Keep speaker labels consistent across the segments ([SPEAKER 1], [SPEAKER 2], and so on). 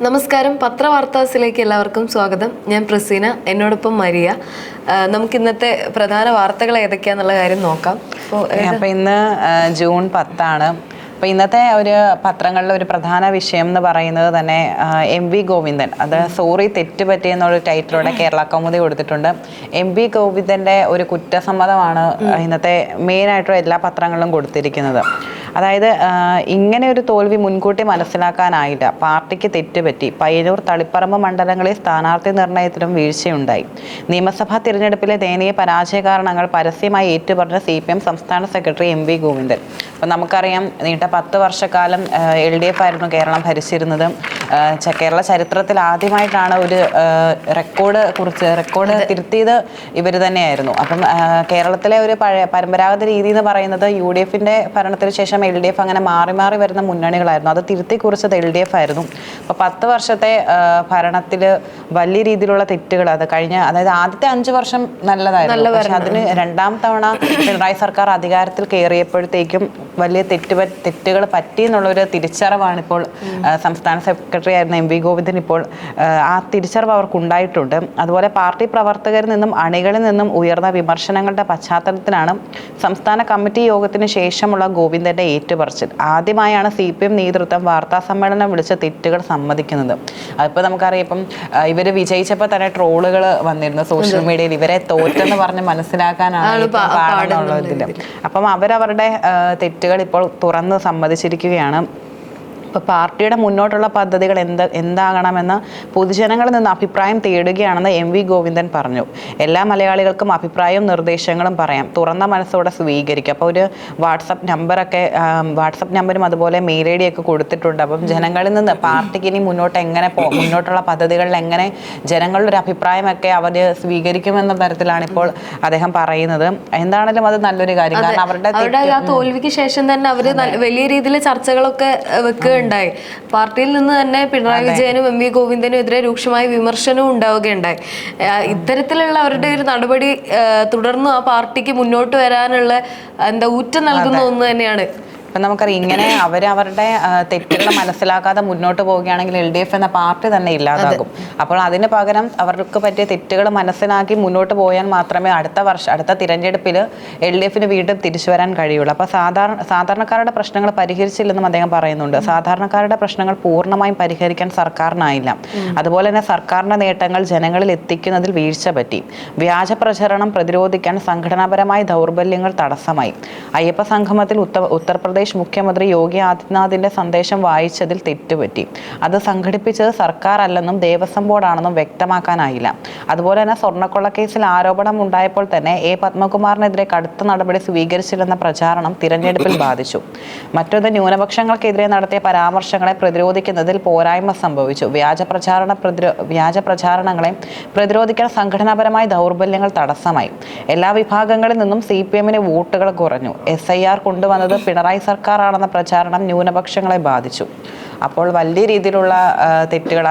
[SPEAKER 1] നമസ്കാരം, പത്രവാർത്താസിലേക്ക് എല്ലാവർക്കും സ്വാഗതം. ഞാൻ പ്രസീന, എന്നോടൊപ്പം മരിയ. നമുക്ക് ഇന്നത്തെ പ്രധാന വാർത്തകൾ ഏതൊക്കെയാന്നുള്ള കാര്യം നോക്കാം.
[SPEAKER 2] അപ്പോൾ ഇന്ന് ജൂൺ 10. അപ്പോൾ ഇന്നത്തെ ഒരു പത്രങ്ങളിലെ ഒരു പ്രധാന വിഷയം എന്ന് പറയുന്നത് തന്നെ MV ഗോവിന്ദൻ, അത് സോറി തെറ്റ് പറ്റിയെന്നുള്ള ടൈറ്റിലോടെ കേരള കൗമുദി കൊടുത്തിട്ടുണ്ട്. MV ഗോവിന്ദൻ്റെ ഒരു കുറ്റസമ്മതമാണ് ഇന്നത്തെ മെയിനായിട്ടുള്ള എല്ലാ പത്രങ്ങളിലും കൊടുത്തിരിക്കുന്നത്. അതായത് ഇങ്ങനെ ഒരു തോൽവി മുൻകൂട്ടി മനസ്സിലാക്കാനായില്ല, പാർട്ടിക്ക് തെറ്റുപറ്റി, പയ്യന്നൂർ തളിപ്പറമ്പ് മണ്ഡലങ്ങളിൽ സ്ഥാനാർത്ഥി നിർണയത്തിലും വീഴ്ചയുണ്ടായി, നിയമസഭാ തിരഞ്ഞെടുപ്പിലെ ദയനീയ പരാജയ കാരണങ്ങൾ പരസ്യമായി ഏറ്റുപറഞ്ഞ CPM സംസ്ഥാന സെക്രട്ടറി MV ഗോവിന്ദൻ. അപ്പം നമുക്കറിയാം, നീണ്ട 10 വർഷക്കാലം LDF ആയിരുന്നു കേരളം ഭരിച്ചിരുന്നത്. കേരള ചരിത്രത്തിൽ ആദ്യമായിട്ടാണ് ഒരു റെക്കോർഡ് തിരുത്തിയത് ഇവർ തന്നെയായിരുന്നു. അപ്പം കേരളത്തിലെ ഒരു പരമ്പരാഗത രീതി എന്ന് പറയുന്നത് UDFന്റെ ഭരണത്തിന് ശേഷം LDF അങ്ങനെ മാറി മാറി വരുന്ന മുന്നണികളായിരുന്നു. അത് തിരുത്തി കുറിച്ചത് LDF ആയിരുന്നു. അപ്പോൾ 10 വർഷത്തെ ഭരണത്തിൽ വലിയ രീതിയിലുള്ള തെറ്റുകൾ, അത് അതായത് ആദ്യത്തെ 5 വർഷം നല്ലതായിരുന്നു. പക്ഷെ അതിന് രണ്ടാം തവണ പിണറായി സർക്കാർ അധികാരത്തിൽ കയറിയപ്പോഴത്തേക്കും വലിയ തെറ്റുകൾ പറ്റി എന്നുള്ളൊരു തിരിച്ചറിവാണ് ഇപ്പോൾ സംസ്ഥാന സെക്രട്ടറി ആയിരുന്ന MV ഗോവിന്ദൻ ഇപ്പോൾ ആ തിരിച്ചറിവ് അവർക്കുണ്ടായിട്ടുണ്ട്. അതുപോലെ പാർട്ടി പ്രവർത്തകരിൽ നിന്നും അണികളിൽ നിന്നും ഉയർന്ന വിമർശനങ്ങളുടെ പശ്ചാത്തലത്തിലാണ് സംസ്ഥാന കമ്മിറ്റി യോഗത്തിന് ശേഷമുള്ള ഗോവിന്ദന്റെ ഏറ്റുപറച്ചിൽ. ആദ്യമായാണ് CPM നേതൃത്വം വാർത്താ സമ്മേളനം വിളിച്ച തെറ്റുകൾ സമ്മതിക്കുന്നത്. അതിപ്പോൾ നമുക്കറിയാം, ഇപ്പം ഇവർ വിജയിച്ചപ്പോൾ തന്നെ ട്രോളുകൾ വന്നിരുന്നു സോഷ്യൽ മീഡിയയിൽ, ഇവരെ തോറ്റെന്ന് പറഞ്ഞ് മനസ്സിലാക്കാനാണ് പാടുന്നുള്ളതിൽ. അപ്പം അവരവരുടെ തെറ്റുകൾ ഇപ്പോൾ തുറന്ന് സമ്മതിച്ചിരിക്കുകയാണ്. ഇപ്പോൾ പാർട്ടിയുടെ മുന്നോട്ടുള്ള പദ്ധതികൾ എന്താകണമെന്ന് പൊതുജനങ്ങളിൽ നിന്ന് അഭിപ്രായം തേടുകയാണെന്ന് MV ഗോവിന്ദൻ പറഞ്ഞു. എല്ലാ മലയാളികൾക്കും അഭിപ്രായവും നിർദ്ദേശങ്ങളും പറയാം, തുറന്ന മനസ്സോടെ സ്വീകരിക്കും. അപ്പോൾ ഒരു വാട്സപ്പ് നമ്പരും അതുപോലെ മെയിൽ ID ഒക്കെ കൊടുത്തിട്ടുണ്ട്. അപ്പം ജനങ്ങളിൽ നിന്ന് പാർട്ടിക്ക് ഇനി മുന്നോട്ടുള്ള പദ്ധതികളിൽ എങ്ങനെ ജനങ്ങളുടെ ഒരു അഭിപ്രായമൊക്കെ അവർ സ്വീകരിക്കുമെന്ന തരത്തിലാണ് ഇപ്പോൾ അദ്ദേഹം പറയുന്നത്. എന്താണെങ്കിലും അത് നല്ലൊരു കാര്യം, കാരണം അവരുടെ
[SPEAKER 1] ആ തോൽവിക്ക് ശേഷം തന്നെ അവർ വലിയ രീതിയിൽ ചർച്ചകളൊക്കെ വെക്കുകയുണ്ടായി. പാർട്ടിയിൽ നിന്ന് തന്നെ പിണറായി വിജയനും MV ഗോവിന്ദനും എതിരെ രൂക്ഷമായ വിമർശനവും ഉണ്ടാവുകയുണ്ടായി. ഇത്തരത്തിലുള്ള അവരുടെ ഒരു നടപടി തുടർന്ന് ആ പാർട്ടിക്ക് മുന്നോട്ട് വരാനുള്ള ഊറ്റം നൽകുന്ന ഒന്ന് തന്നെയാണ്.
[SPEAKER 2] അപ്പം നമുക്കറിയാം, ഇങ്ങനെ അവരവരുടെ തെറ്റുകൾ മനസ്സിലാക്കാതെ മുന്നോട്ട് പോവുകയാണെങ്കിൽ LDF എന്ന പാർട്ടി തന്നെ ഇല്ലാതാകും. അപ്പോൾ അതിന് പകരം അവർക്ക് പറ്റിയ തെറ്റുകൾ മനസ്സിലാക്കി മുന്നോട്ട് പോയാൽ മാത്രമേ അടുത്ത തിരഞ്ഞെടുപ്പിൽ LDFന് വീണ്ടും തിരിച്ചു വരാൻ കഴിയുള്ളൂ. അപ്പോൾ സാധാരണക്കാരുടെ പ്രശ്നങ്ങൾ പരിഹരിച്ചില്ലെന്നും അദ്ദേഹം പറയുന്നുണ്ട്. സാധാരണക്കാരുടെ പ്രശ്നങ്ങൾ പൂർണ്ണമായും പരിഹരിക്കാൻ സർക്കാരിനായില്ല. അതുപോലെ തന്നെ സർക്കാരിൻ്റെ നേട്ടങ്ങൾ ജനങ്ങളിൽ എത്തിക്കുന്നതിൽ വീഴ്ച പറ്റി. വ്യാജ പ്രചരണം പ്രതിരോധിക്കാൻ സംഘടനാപരമായ ദൗർബല്യങ്ങൾ തടസ്സമായി. അയ്യപ്പ സംഗമത്തിൽ ഉത്തർപ്രദേശ് മുഖ്യമന്ത്രി യോഗി ആദിത്യനാഥിന്റെ സന്ദേശം വായിച്ചതിൽ തെറ്റുപറ്റി. അത് സംഘടിപ്പിച്ചത് സർക്കാർ അല്ലെന്നും ദേവസ്വം ബോർഡാണെന്നും വ്യക്തമാക്കാനായില്ല. അതുപോലെ തന്നെ സ്വർണ്ണക്കൊള്ള കേസിൽ ആരോപണം ഉണ്ടായപ്പോൾ തന്നെ പത്മകുമാറിനെതിരെ കടുത്ത നടപടി സ്വീകരിച്ചില്ലെന്ന പ്രചാരണം തിരഞ്ഞെടുപ്പിൽ ബാധിച്ചു. മറ്റൊന്ന്, ന്യൂനപക്ഷങ്ങൾക്കെതിരെ നടത്തിയ പരാമർശങ്ങളെ പ്രതിരോധിക്കുന്നതിൽ പോരായ്മ സംഭവിച്ചു. വ്യാജ പ്രചാരണങ്ങളെ പ്രതിരോധിക്കാൻ സംഘടനാപരമായ ദൗർബല്യങ്ങൾ തടസ്സമായി. എല്ലാ വിഭാഗങ്ങളിൽ നിന്നും CPMന് വോട്ടുകൾ കുറഞ്ഞു. SIR കൊണ്ടുവന്നത് പിണറായി സർക്കാരാണെന്ന പ്രചാരണം ന്യൂനപക്ഷങ്ങളെ ബാധിച്ചു. അപ്പോൾ വലിയ രീതിയിലുള്ള തെറ്റുകൾ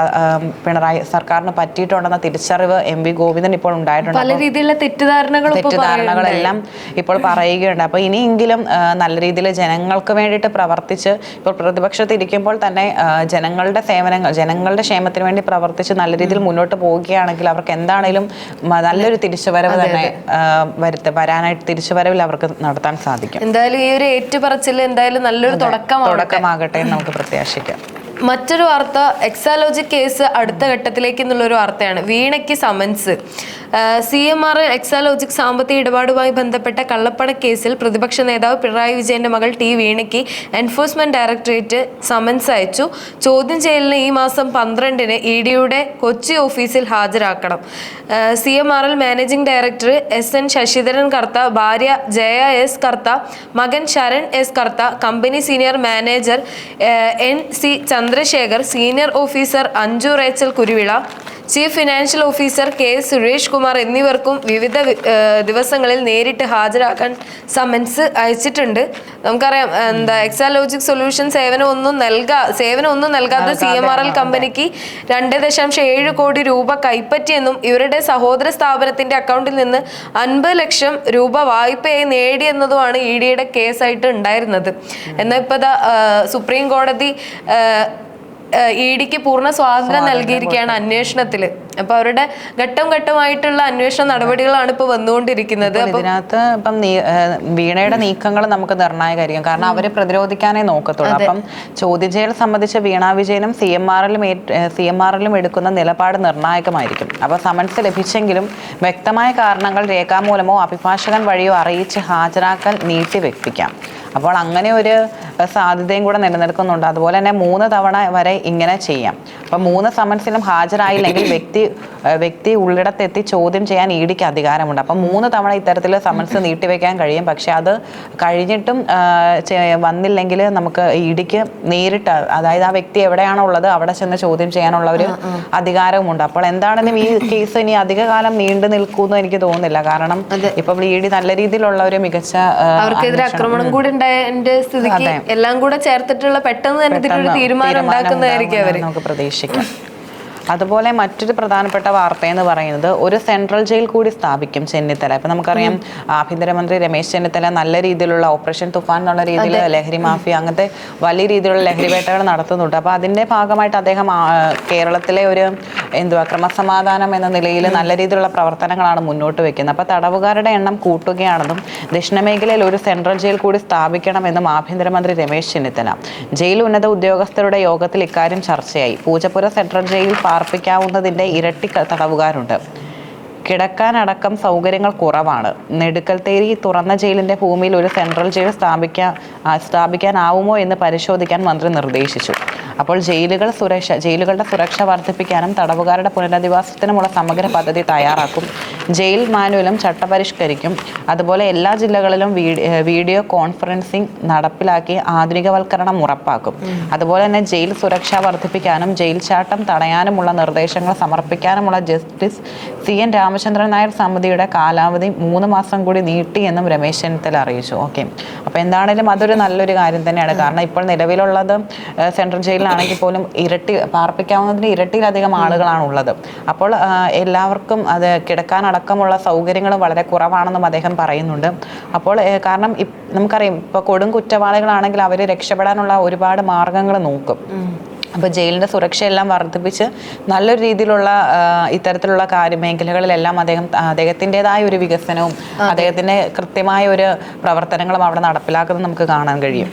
[SPEAKER 2] പിണറായി സർക്കാരിന് പറ്റിയിട്ടുണ്ടെന്ന തിരിച്ചറിവ് MV ഗോവിന്ദൻ ഇപ്പോൾ ഉണ്ടായിട്ടുണ്ട്.
[SPEAKER 1] പല രീതിയിലുള്ള
[SPEAKER 2] തെറ്റിദ്ധാരണകളെല്ലാം ഇപ്പോൾ പറയുകയുണ്ട്. അപ്പോൾ ഇനിയെങ്കിലും നല്ല രീതിയിൽ ജനങ്ങൾക്ക് വേണ്ടിയിട്ട് പ്രവർത്തിച്ച്, ഇപ്പോൾ പ്രതിപക്ഷത്തിരിക്കുമ്പോൾ തന്നെ ജനങ്ങളുടെ ക്ഷേമത്തിന് വേണ്ടി പ്രവർത്തിച്ച് നല്ല രീതിയിൽ മുന്നോട്ട് പോവുകയാണെങ്കിൽ അവർക്ക് എന്താണെങ്കിലും നല്ലൊരു തിരിച്ചുവരവ് തന്നെ തിരിച്ചുവരവിൽ അവർക്ക് നടത്താൻ സാധിക്കും.
[SPEAKER 1] എന്തായാലും ഈ ഒരു ഏറ്റുപറച്ചിൽ എന്തായാലും നല്ലൊരു
[SPEAKER 2] തുടക്കമാകട്ടെ എന്ന് നമുക്ക് പ്രത്യാശിക്കാം.
[SPEAKER 1] മറ്റൊരു വാർത്ത, എക്സാലോജിക് കേസ് അടുത്ത ഘട്ടത്തിലേക്ക് എന്നുള്ളൊരു വാർത്തയാണ്. വീണയ്ക്ക് സമൻസ്. CMR എക്സാലോജിക് സാമ്പത്തിക ഇടപാടുമായി ബന്ധപ്പെട്ട കള്ളപ്പണ കേസിൽ പ്രതിപക്ഷ നേതാവ് പിണറായി വിജയന്റെ മകൾ T വീണയ്ക്ക് എൻഫോഴ്സ്മെന്റ് ഡയറക്ടറേറ്റ് സമൻസ് അയച്ചു. ചോദ്യം ചെയ്യലിന് ഈ മാസം 12-ന് EDയുടെ കൊച്ചി ഓഫീസിൽ ഹാജരാക്കണം. CMRL managing director SN Sasidharan Kartha, ഭാര്യ ജയ S കർത്ത, മകൻ Sharan S Kartha, company senior manager NC Chandrasekhar, senior officer Anju Rachel Kuruvila, chief financial officer K Suresh Kumar എന്നിവർക്കും വിവിധ ദിവസങ്ങളിൽ നേരിട്ട് ഹാജരാക്കാൻ സമൻസ് അയച്ചിട്ടുണ്ട്. നമുക്കറിയാം, എക്സാലോജിക് സൊല്യൂഷൻ സേവനമൊന്നും നൽകാതെ CMRL കമ്പനിക്ക് 2.7 കോടി രൂപ കൈപ്പറ്റിയെന്നും ഇവരുടെ സഹോദര സ്ഥാപനത്തിന്റെ അക്കൗണ്ടിൽ നിന്ന് 50 ലക്ഷം രൂപ വായ്പയായി നേടിയെന്നതുമാണ് EDയുടെ കേസായിട്ട് ഉണ്ടായിരുന്നത്. എന്നാൽ ഇപ്പോൾ സുപ്രീം കോടതി ഇഡിക്ക് പൂർണ്ണ സ്വാതന്ത്ര്യം നൽകിയിരിക്കുകയാണ് അന്വേഷണത്തിൽ. അപ്പൊ അവരുടെ ഘട്ടം ഘട്ടമായിട്ടുള്ള അന്വേഷണ നടപടികളാണ് ഇപ്പൊ വന്നുകൊണ്ടിരിക്കുന്നത്.
[SPEAKER 2] ഇതിനകത്ത് ഇപ്പം വീണയുടെ നീക്കങ്ങൾ നമുക്ക് നിർണായകമായിരിക്കും. കാരണം അവര് പ്രതിരോധിക്കാനേ നോക്കത്തുള്ളൂ. അപ്പം ചോദ്യം ചെയ്യൽ സംബന്ധിച്ച് വീണ വിജയനും സി എം ആറിലും എടുക്കുന്ന നിലപാട് നിർണായകമായിരിക്കും. അപ്പൊ സമൻസ് ലഭിച്ചെങ്കിലും വ്യക്തമായ കാരണങ്ങൾ രേഖാമൂലമോ അഭിഭാഷകൻ വഴിയോ അറിയിച്ച് ഹാജരാക്കൽ നീട്ടിവെപ്പിക്കാം. അപ്പോൾ അങ്ങനെ ഒരു സാധ്യതയും കൂടെ നിലനിൽക്കുന്നുണ്ട്. അതുപോലെ തന്നെ 3 തവണ വരെ ഇങ്ങനെ ചെയ്യാം. അപ്പം 3 സമൻസിലും ഹാജരായില്ലെങ്കിൽ വ്യക്തി ഉള്ളിടത്തെത്തി ചോദ്യം ചെയ്യാൻ ഇഡിക്ക് അധികാരമുണ്ട്. അപ്പം 3 തവണ ഇത്തരത്തിൽ സമൻസ് നീട്ടിവെക്കാൻ കഴിയും. പക്ഷെ അത് കഴിഞ്ഞിട്ടും വന്നില്ലെങ്കിൽ നമുക്ക് ഇഡിക്ക് നേരിട്ട്, അതായത് ആ വ്യക്തി എവിടെയാണോ ഉള്ളത് അവിടെ ചെന്ന് ചോദ്യം ചെയ്യാനുള്ള ഒരു അധികാരവുമുണ്ട്. അപ്പോൾ എന്താണെങ്കിലും ഈ കേസ് ഇനി അധികകാലം നീണ്ടു നിൽക്കുമെന്ന് എനിക്ക് തോന്നുന്നില്ല. കാരണം ഇപ്പൊ ഇഡി നല്ല രീതിയിലുള്ള ഒരു മികച്ച
[SPEAKER 1] അവർക്കെതിരെ ആക്രമണം കൂടി ഉണ്ടായതിന്റെ സ്ഥിതിക്ക് എല്ലാം കൂടെ ചേർത്തിട്ടുള്ള പെട്ടെന്ന് തന്നെ ഇതിനൊരു തീരുമാനം ഉണ്ടാക്കുന്നതായിരിക്കും അവര്
[SPEAKER 2] നമുക്ക് പ്രതീക്ഷിക്കാം. അതുപോലെ മറ്റൊരു പ്രധാനപ്പെട്ട വാർത്ത എന്ന് പറയുന്നത് ഒരു സെൻട്രൽ ജയിൽ കൂടി സ്ഥാപിക്കും ചെന്നിത്തല. ഇപ്പം നമുക്കറിയാം ആഭ്യന്തരമന്ത്രി രമേശ് ചെന്നിത്തല നല്ല രീതിയിലുള്ള ഓപ്പറേഷൻ തുഫാൻ എന്നുള്ള രീതിയിൽ ലഹരി മാഫിയ അങ്ങനത്തെ വലിയ രീതിയിലുള്ള ലഹരി വേട്ടകൾ നടത്തുന്നുണ്ട്. അപ്പോൾ അതിൻ്റെ ഭാഗമായിട്ട് അദ്ദേഹം കേരളത്തിലെ ഒരു ക്രമസമാധാനം എന്ന നിലയിൽ നല്ല രീതിയിലുള്ള പ്രവർത്തനങ്ങളാണ് മുന്നോട്ട് വെക്കുന്നത്. അപ്പോൾ തടവുകാരുടെ എണ്ണം കൂട്ടുകയാണെന്നും ദക്ഷിണമേഖലയിൽ ഒരു സെൻട്രൽ ജയിൽ കൂടി സ്ഥാപിക്കണമെന്നും ആഭ്യന്തരമന്ത്രി രമേശ് ചെന്നിത്തല ജയിൽ ഉന്നത ഉദ്യോഗസ്ഥരുടെ യോഗത്തിൽ ഇക്കാര്യം ചർച്ചയായി. പൂജപ്പുര സെൻട്രൽ ജയിൽ പാർപ്പിക്കാവുന്നതിൻ്റെ ഇരട്ടി തടവുകാരുണ്ട്. കിടക്കാനടക്കം സൗകര്യങ്ങൾ കുറവാണ്. നെടുക്കൽത്തേരി തുറന്ന ജയിലിന്റെ ഭൂമിയിൽ ഒരു സെൻട്രൽ ജയിൽ സ്ഥാപിക്കാനാവുമോ എന്ന് പരിശോധിക്കാൻ മന്ത്രി നിർദ്ദേശിച്ചു. അപ്പോൾ ജയിലുകളുടെ സുരക്ഷ വർദ്ധിപ്പിക്കാനും തടവുകാരുടെ പുനരധിവാസത്തിനുമുള്ള സമഗ്ര പദ്ധതി തയ്യാറാക്കും. ജയിൽ മാനുവലും ചട്ടപരിഷ്കരിക്കും. അതുപോലെ എല്ലാ ജില്ലകളിലും വീഡിയോ കോൺഫറൻസിംഗ് നടപ്പിലാക്കി ആധുനികവൽക്കരണം ഉറപ്പാക്കും. അതുപോലെ തന്നെ ജയിൽ സുരക്ഷ വർദ്ധിപ്പിക്കാനും ജയിൽ ചാട്ടം തടയാനുമുള്ള നിർദ്ദേശങ്ങൾ സമർപ്പിക്കാനുമുള്ള ജസ്റ്റിസ് CN രാമചന്ദ്രൻ നായർ സമിതിയുടെ കാലാവധി 3 മാസം കൂടി നീട്ടിയെന്നും രമേശ് ചെന്നിത്തല അറിയിച്ചു. ഓക്കെ, അപ്പോൾ എന്താണെങ്കിലും അതൊരു നല്ലൊരു കാര്യം തന്നെയാണ്. കാരണം ഇപ്പോൾ നിലവിലുള്ളത് സെൻട്രൽ ജയിലിലാണെങ്കിൽ പോലും പാർപ്പിക്കാവുന്നതിന് ഇരട്ടിയിലധികം ആളുകളാണ് ഉള്ളത്. അപ്പോൾ എല്ലാവർക്കും അത് കിടക്കാനടക്കമുള്ള സൗകര്യങ്ങളും വളരെ കുറവാണെന്നും അദ്ദേഹം പറയുന്നുണ്ട്. അപ്പോൾ കാരണം നമുക്കറിയാം ഇപ്പോൾ കൊടും കുറ്റവാളികളാണെങ്കിൽ അവർ രക്ഷപ്പെടാനുള്ള ഒരുപാട് മാർഗങ്ങൾ നോക്കും. അപ്പോൾ ജയിലിൻ്റെ സുരക്ഷയെല്ലാം വർദ്ധിപ്പിച്ച് നല്ലൊരു രീതിയിലുള്ള ഇത്തരത്തിലുള്ള മേഖലകളിലെല്ലാം അദ്ദേഹത്തിൻ്റെതായ ഒരു വികസനവും അദ്ദേഹത്തിൻ്റെ കൃത്യമായ ഒരു പ്രവർത്തനങ്ങളും അവിടെ നടപ്പിലാക്കുന്നത് നമുക്ക് കാണാൻ കഴിയും.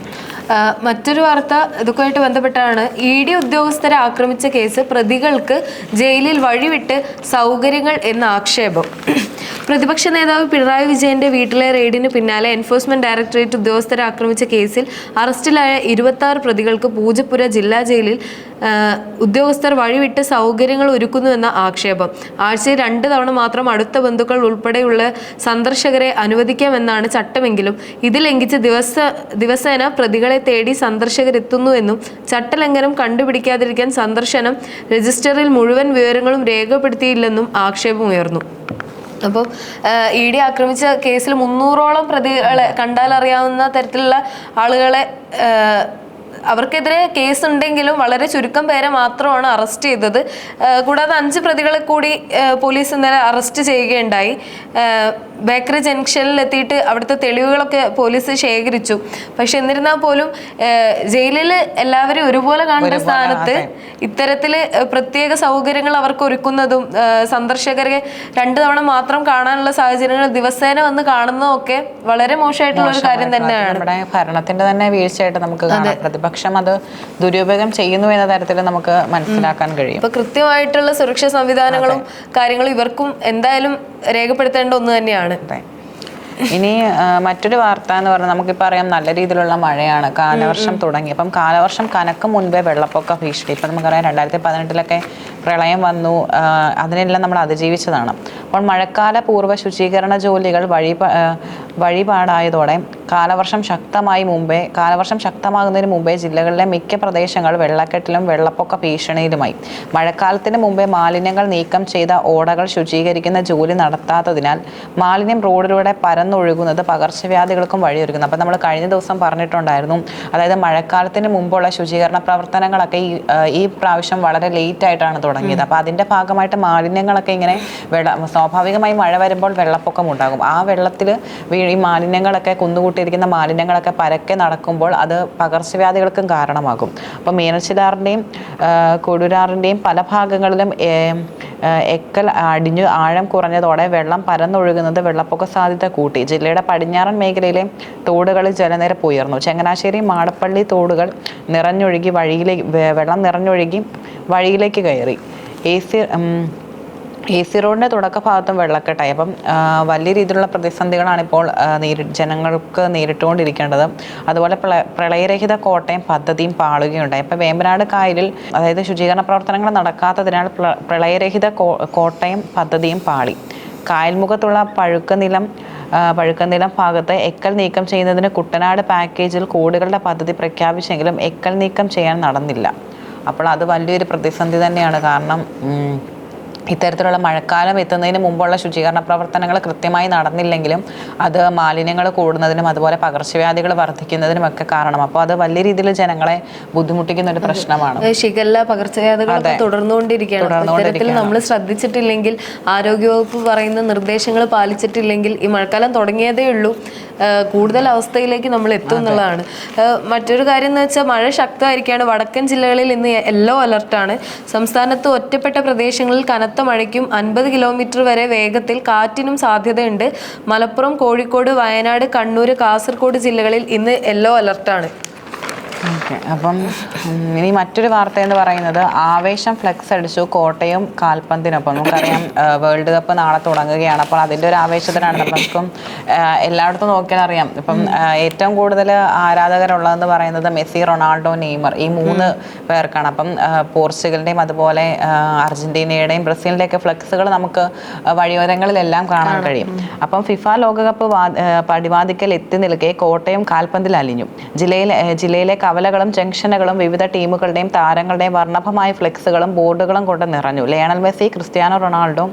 [SPEAKER 1] മറ്റൊരു വാർത്ത ഇതൊക്കെയായിട്ട് ബന്ധപ്പെട്ടാണ്. ED ഉദ്യോഗസ്ഥരെ ആക്രമിച്ച കേസ് പ്രതികൾക്ക് ജയിലിൽ വഴിവിട്ട് സൗകര്യങ്ങൾ എന്ന ആക്ഷേപം. പ്രതിപക്ഷ നേതാവ് പിണറായി വിജയന്റെ വീട്ടിലെ റെയ്ഡിന് പിന്നാലെ എൻഫോഴ്സ്മെന്റ് ഡയറക്ടറേറ്റ് ഉദ്യോഗസ്ഥരെ ആക്രമിച്ച കേസിൽ അറസ്റ്റിലായ 26 പ്രതികൾക്ക് പൂജപ്പുര ജില്ലാ ജയിലിൽ ഉദ്യോഗസ്ഥർ വഴിവിട്ട് സൗകര്യങ്ങൾ ഒരുക്കുന്നുവെന്ന ആക്ഷേപം. ആഴ്ചയിൽ 2 തവണ മാത്രം അടുത്ത ബന്ധുക്കൾ ഉൾപ്പെടെയുള്ള സന്ദർശകരെ അനുവദിക്കാമെന്നാണ് ചട്ടമെങ്കിലും ഇത് ലംഘിച്ച് ദിവസേന പ്രതികളെ തേടി സന്ദർശകരെത്തുന്നുവെന്നും ചട്ടലംഘനം കണ്ടുപിടിക്കാതിരിക്കാൻ സന്ദർശനം രജിസ്റ്ററിൽ മുഴുവൻ വിവരങ്ങളും രേഖപ്പെടുത്തിയില്ലെന്നും ആക്ഷേപമുയർന്നു. അപ്പോൾ ED ആക്രമിച്ച കേസിൽ 300ഓളം പ്രതികളെ കണ്ടാലറിയാവുന്ന തരത്തിലുള്ള ആളുകളെ അവർക്കെതിരെ കേസ് ഉണ്ടെങ്കിലും വളരെ ചുരുക്കം പേരെ മാത്രമാണ് അറസ്റ്റ് ചെയ്തത്. കൂടാതെ 5 പ്രതികളെ കൂടി പോലീസ് ഇന്നലെ അറസ്റ്റ് ചെയ്യുകയുണ്ടായി. ബേക്കറി ജംഗ്ഷനിൽ എത്തിയിട്ട് അവിടുത്തെ തെളിവുകളൊക്കെ പോലീസ് ശേഖരിച്ചു. പക്ഷെ എന്നിരുന്നാൽ പോലും ജയിലിൽ എല്ലാവരും ഒരുപോലെ കാണുന്ന സ്ഥാനത്ത് ഇത്തരത്തിൽ പ്രത്യേക സൗകര്യങ്ങൾ അവർക്ക് ഒരുക്കുന്നതും സന്ദർശകരെ 2 തവണ മാത്രം കാണാനുള്ള സാഹചര്യങ്ങൾ ദിവസേന വന്ന് കാണുന്നതൊക്കെ വളരെ മോശമായിട്ടുള്ള ഒരു കാര്യം തന്നെയാണ്.
[SPEAKER 2] നമ്മുടെ ഭരണത്തിന്റെ തന്നെ വീഴ്ചയായിട്ട് നമുക്ക് കാണാം. പ്രതിപക്ഷം അത് ദുരുപയോഗം ചെയ്യുന്നു എന്ന തരത്തിൽ നമുക്ക് മനസ്സിലാക്കാൻ കഴിയും.
[SPEAKER 1] ഇപ്പൊ കൃത്യമായിട്ടുള്ള സുരക്ഷാ സംവിധാനങ്ങളും കാര്യങ്ങളും ഇവർക്കും എന്തായാലും രേഖപ്പെടുത്തേണ്ട ഒന്ന് തന്നെയാണ്.
[SPEAKER 2] ഇനി മറ്റൊരു വാർത്ത എന്ന് പറഞ്ഞാൽ നമുക്കിപ്പോൾ അറിയാം നല്ല രീതിയിലുള്ള മഴയാണ്. കാലവർഷം തുടങ്ങി. അപ്പം കാലവർഷം കനക്കും മുൻപേ വെള്ളപ്പൊക്ക ഭീഷണി. ഇപ്പം നമുക്കറിയാം 2018 പ്രളയം വന്നു. അതിനെല്ലാം നമ്മൾ അതിജീവിച്ചതാണ്. അപ്പോൾ മഴക്കാല പൂർവ്വ ശുചീകരണ ജോലികൾ വഴിപാടായതോടെ കാലവർഷം ശക്തമാകുന്നതിന് മുമ്പേ ജില്ലകളിലെ മിക്ക പ്രദേശങ്ങൾ വെള്ളക്കെട്ടിലും വെള്ളപ്പൊക്ക ഭീഷണിയിലുമായി. മഴക്കാലത്തിന് മുമ്പേ മാലിന്യങ്ങൾ നീക്കം ചെയ്ത ഓടകൾ ശുചീകരിക്കുന്ന ജോലി നടത്താത്തതിനാൽ മാലിന്യം റോഡിലൂടെ പരന്നൊഴുകുന്നത് പകർച്ചവ്യാധികൾക്കും വഴിയൊരുക്കുന്നു. അപ്പം നമ്മൾ കഴിഞ്ഞ ദിവസം പറഞ്ഞിട്ടുണ്ടായിരുന്നു, അതായത് മഴക്കാലത്തിന് മുമ്പുള്ള ശുചീകരണ പ്രവർത്തനങ്ങളൊക്കെ ഈ പ്രാവശ്യം വളരെ ലേറ്റ് ആയിട്ടാണ് തുടങ്ങിയത്. അപ്പോൾ അതിൻ്റെ ഭാഗമായിട്ട് മാലിന്യങ്ങളൊക്കെ ഇങ്ങനെ സ്വാഭാവികമായി മഴ വരുമ്പോൾ വെള്ളപ്പൊക്കം ഉണ്ടാകും. ആ വെള്ളത്തിൽ ഈ മാലിന്യങ്ങളൊക്കെ കുന്നുകൂട്ടി കൂട്ടിയിരിക്കുന്ന മാലിന്യങ്ങളൊക്കെ പരക്കെ നടക്കുമ്പോൾ അത് പകർച്ചവ്യാധികൾക്കും കാരണമാകും. അപ്പോൾ മീനച്ചിലാറിൻ്റെയും കൊടുരാറിൻ്റെയും പല ഭാഗങ്ങളിലും എക്കൽ അടിഞ്ഞു ആഴം കുറഞ്ഞതോടെ വെള്ളം പരന്നൊഴുകുന്നത് വെള്ളപ്പൊക്ക സാധ്യത കൂട്ടി. ജില്ലയുടെ പടിഞ്ഞാറൻ മേഖലയിലെ തോടുകളിൽ ജലനിരപ്പ് ഉയർന്നു. ചങ്ങനാശ്ശേരി മാടപ്പള്ളി തോടുകൾ വെള്ളം നിറഞ്ഞൊഴുകി വഴിയിലേക്ക് കയറി. AC റോഡിൻ്റെ തുടക്ക ഭാഗത്തും വെള്ളക്കെട്ടായി. അപ്പം വലിയ രീതിയിലുള്ള പ്രതിസന്ധികളാണ് ഇപ്പോൾ ജനങ്ങൾക്ക് നേരിട്ടുകൊണ്ടിരിക്കേണ്ടത്. അതുപോലെ പ്രളയരഹിത കോട്ടയം പദ്ധതിയും പാളുകയുണ്ടായി. ഇപ്പം വേമ്പനാട് കായലിൽ അതായത് ശുചീകരണ പ്രവർത്തനങ്ങൾ നടക്കാത്തതിനാൽ പ്രളയരഹിത കോട്ടയം പദ്ധതിയും പാളി. കായൽമുഖത്തുള്ള പഴുക്കനിലം ഭാഗത്ത് എക്കൽ നീക്കം ചെയ്യുന്നതിന് കുട്ടനാട് പാക്കേജിൽ കോടികളുടെ പദ്ധതി പ്രഖ്യാപിച്ചെങ്കിലും എക്കൽ നീക്കം ചെയ്യാൻ നടന്നില്ല. അപ്പോൾ അത് വലിയൊരു പ്രതിസന്ധി തന്നെയാണ്. കാരണം ഇത്തരത്തിലുള്ള മഴക്കാലം എത്തുന്നതിന് മുമ്പുള്ള ശുചീകരണ പ്രവർത്തനങ്ങൾ കൃത്യമായി നടന്നില്ലെങ്കിലും അത് മാലിന്യങ്ങൾ കൂടുന്നതിനും അതുപോലെ പകർച്ചവ്യാധികൾ വർദ്ധിക്കുന്നതിനും ഒക്കെ കാരണം. അപ്പോൾ അത് വലിയ രീതിയിൽ ജനങ്ങളെ ബുദ്ധിമുട്ടിക്കുന്ന ഒരു പ്രശ്നമാണ്.
[SPEAKER 1] ഷിഗല്ല പകർച്ചവ്യാധികളൊക്കെ തുടർന്നുകൊണ്ടിരിക്കുകയാണ്. നമ്മൾ ശ്രദ്ധിച്ചിട്ടില്ലെങ്കിൽ, ആരോഗ്യവകുപ്പ് പറയുന്ന നിർദ്ദേശങ്ങൾ പാലിച്ചിട്ടില്ലെങ്കിൽ ഈ മഴക്കാലം തുടങ്ങിയതേ ഉള്ളൂ, കൂടുതൽ അവസ്ഥയിലേക്ക് നമ്മൾ എത്തും എന്നുള്ളതാണ്. മറ്റൊരു കാര്യം എന്ന് വെച്ചാൽ മഴ ശക്തമായിരിക്കുകയാണ്. വടക്കൻ ജില്ലകളിൽ ഇന്ന് യെല്ലോ അലർട്ടാണ്. സംസ്ഥാനത്ത് ഒറ്റപ്പെട്ട പ്രദേശങ്ങളിൽ കനത്ത മഴയ്ക്കും 50 കിലോമീറ്റർ വരെ വേഗത്തിൽ കാറ്റിനും സാധ്യതയുണ്ട്. മലപ്പുറം, കോഴിക്കോട്, വയനാട്, കണ്ണൂർ, കാസർഗോഡ് ജില്ലകളിൽ ഇന്ന് യെല്ലോ അലർട്ടാണ്.
[SPEAKER 2] അപ്പം ഇനി മറ്റൊരു വാർത്ത എന്ന് പറയുന്നത് ആവേശം ഫ്ലെക്സ് അടിച്ചു കോട്ടയം കാൽപന്തിനൊപ്പം. നമുക്കറിയാം വേൾഡ് കപ്പ് നാളെ തുടങ്ങുകയാണ്. അപ്പോൾ അതിൻ്റെ ഒരു ആവേശത്തിനാണ്. നമുക്കും എല്ലായിടത്തും നോക്കിയാൽ അറിയാം. ഇപ്പം ഏറ്റവും കൂടുതൽ ആരാധകരുള്ളതെന്ന് പറയുന്നത് മെസ്സി, റൊണാൾഡോ, നെയ്മർ, ഈ 3 പേർക്കാണ്. അപ്പം പോർച്ചുഗലിൻ്റെയും അതുപോലെ അർജന്റീനയുടെയും ബ്രസീലിൻ്റെയൊക്കെ ഫ്ലെക്സുകൾ നമുക്ക് വഴിയോരങ്ങളിലെല്ലാം കാണാൻ കഴിയും. അപ്പം ഫിഫ ലോകകപ്പ് പടിവാതിക്കൽ എത്തി നിൽക്കെ കോട്ടയം കാൽപന്തിൽ അലിഞ്ഞു. ജില്ലയിലെ കവലകളും ജംഗ്ഷനുകളും വിവിധ ടീമുകളുടെയും താരങ്ങളുടെയും വർണ്ണഭമായ ഫ്ലെക്സുകളും ബോർഡുകളും കൊണ്ട് നിറഞ്ഞു. Lionel Messi, Cristiano Ronaldo,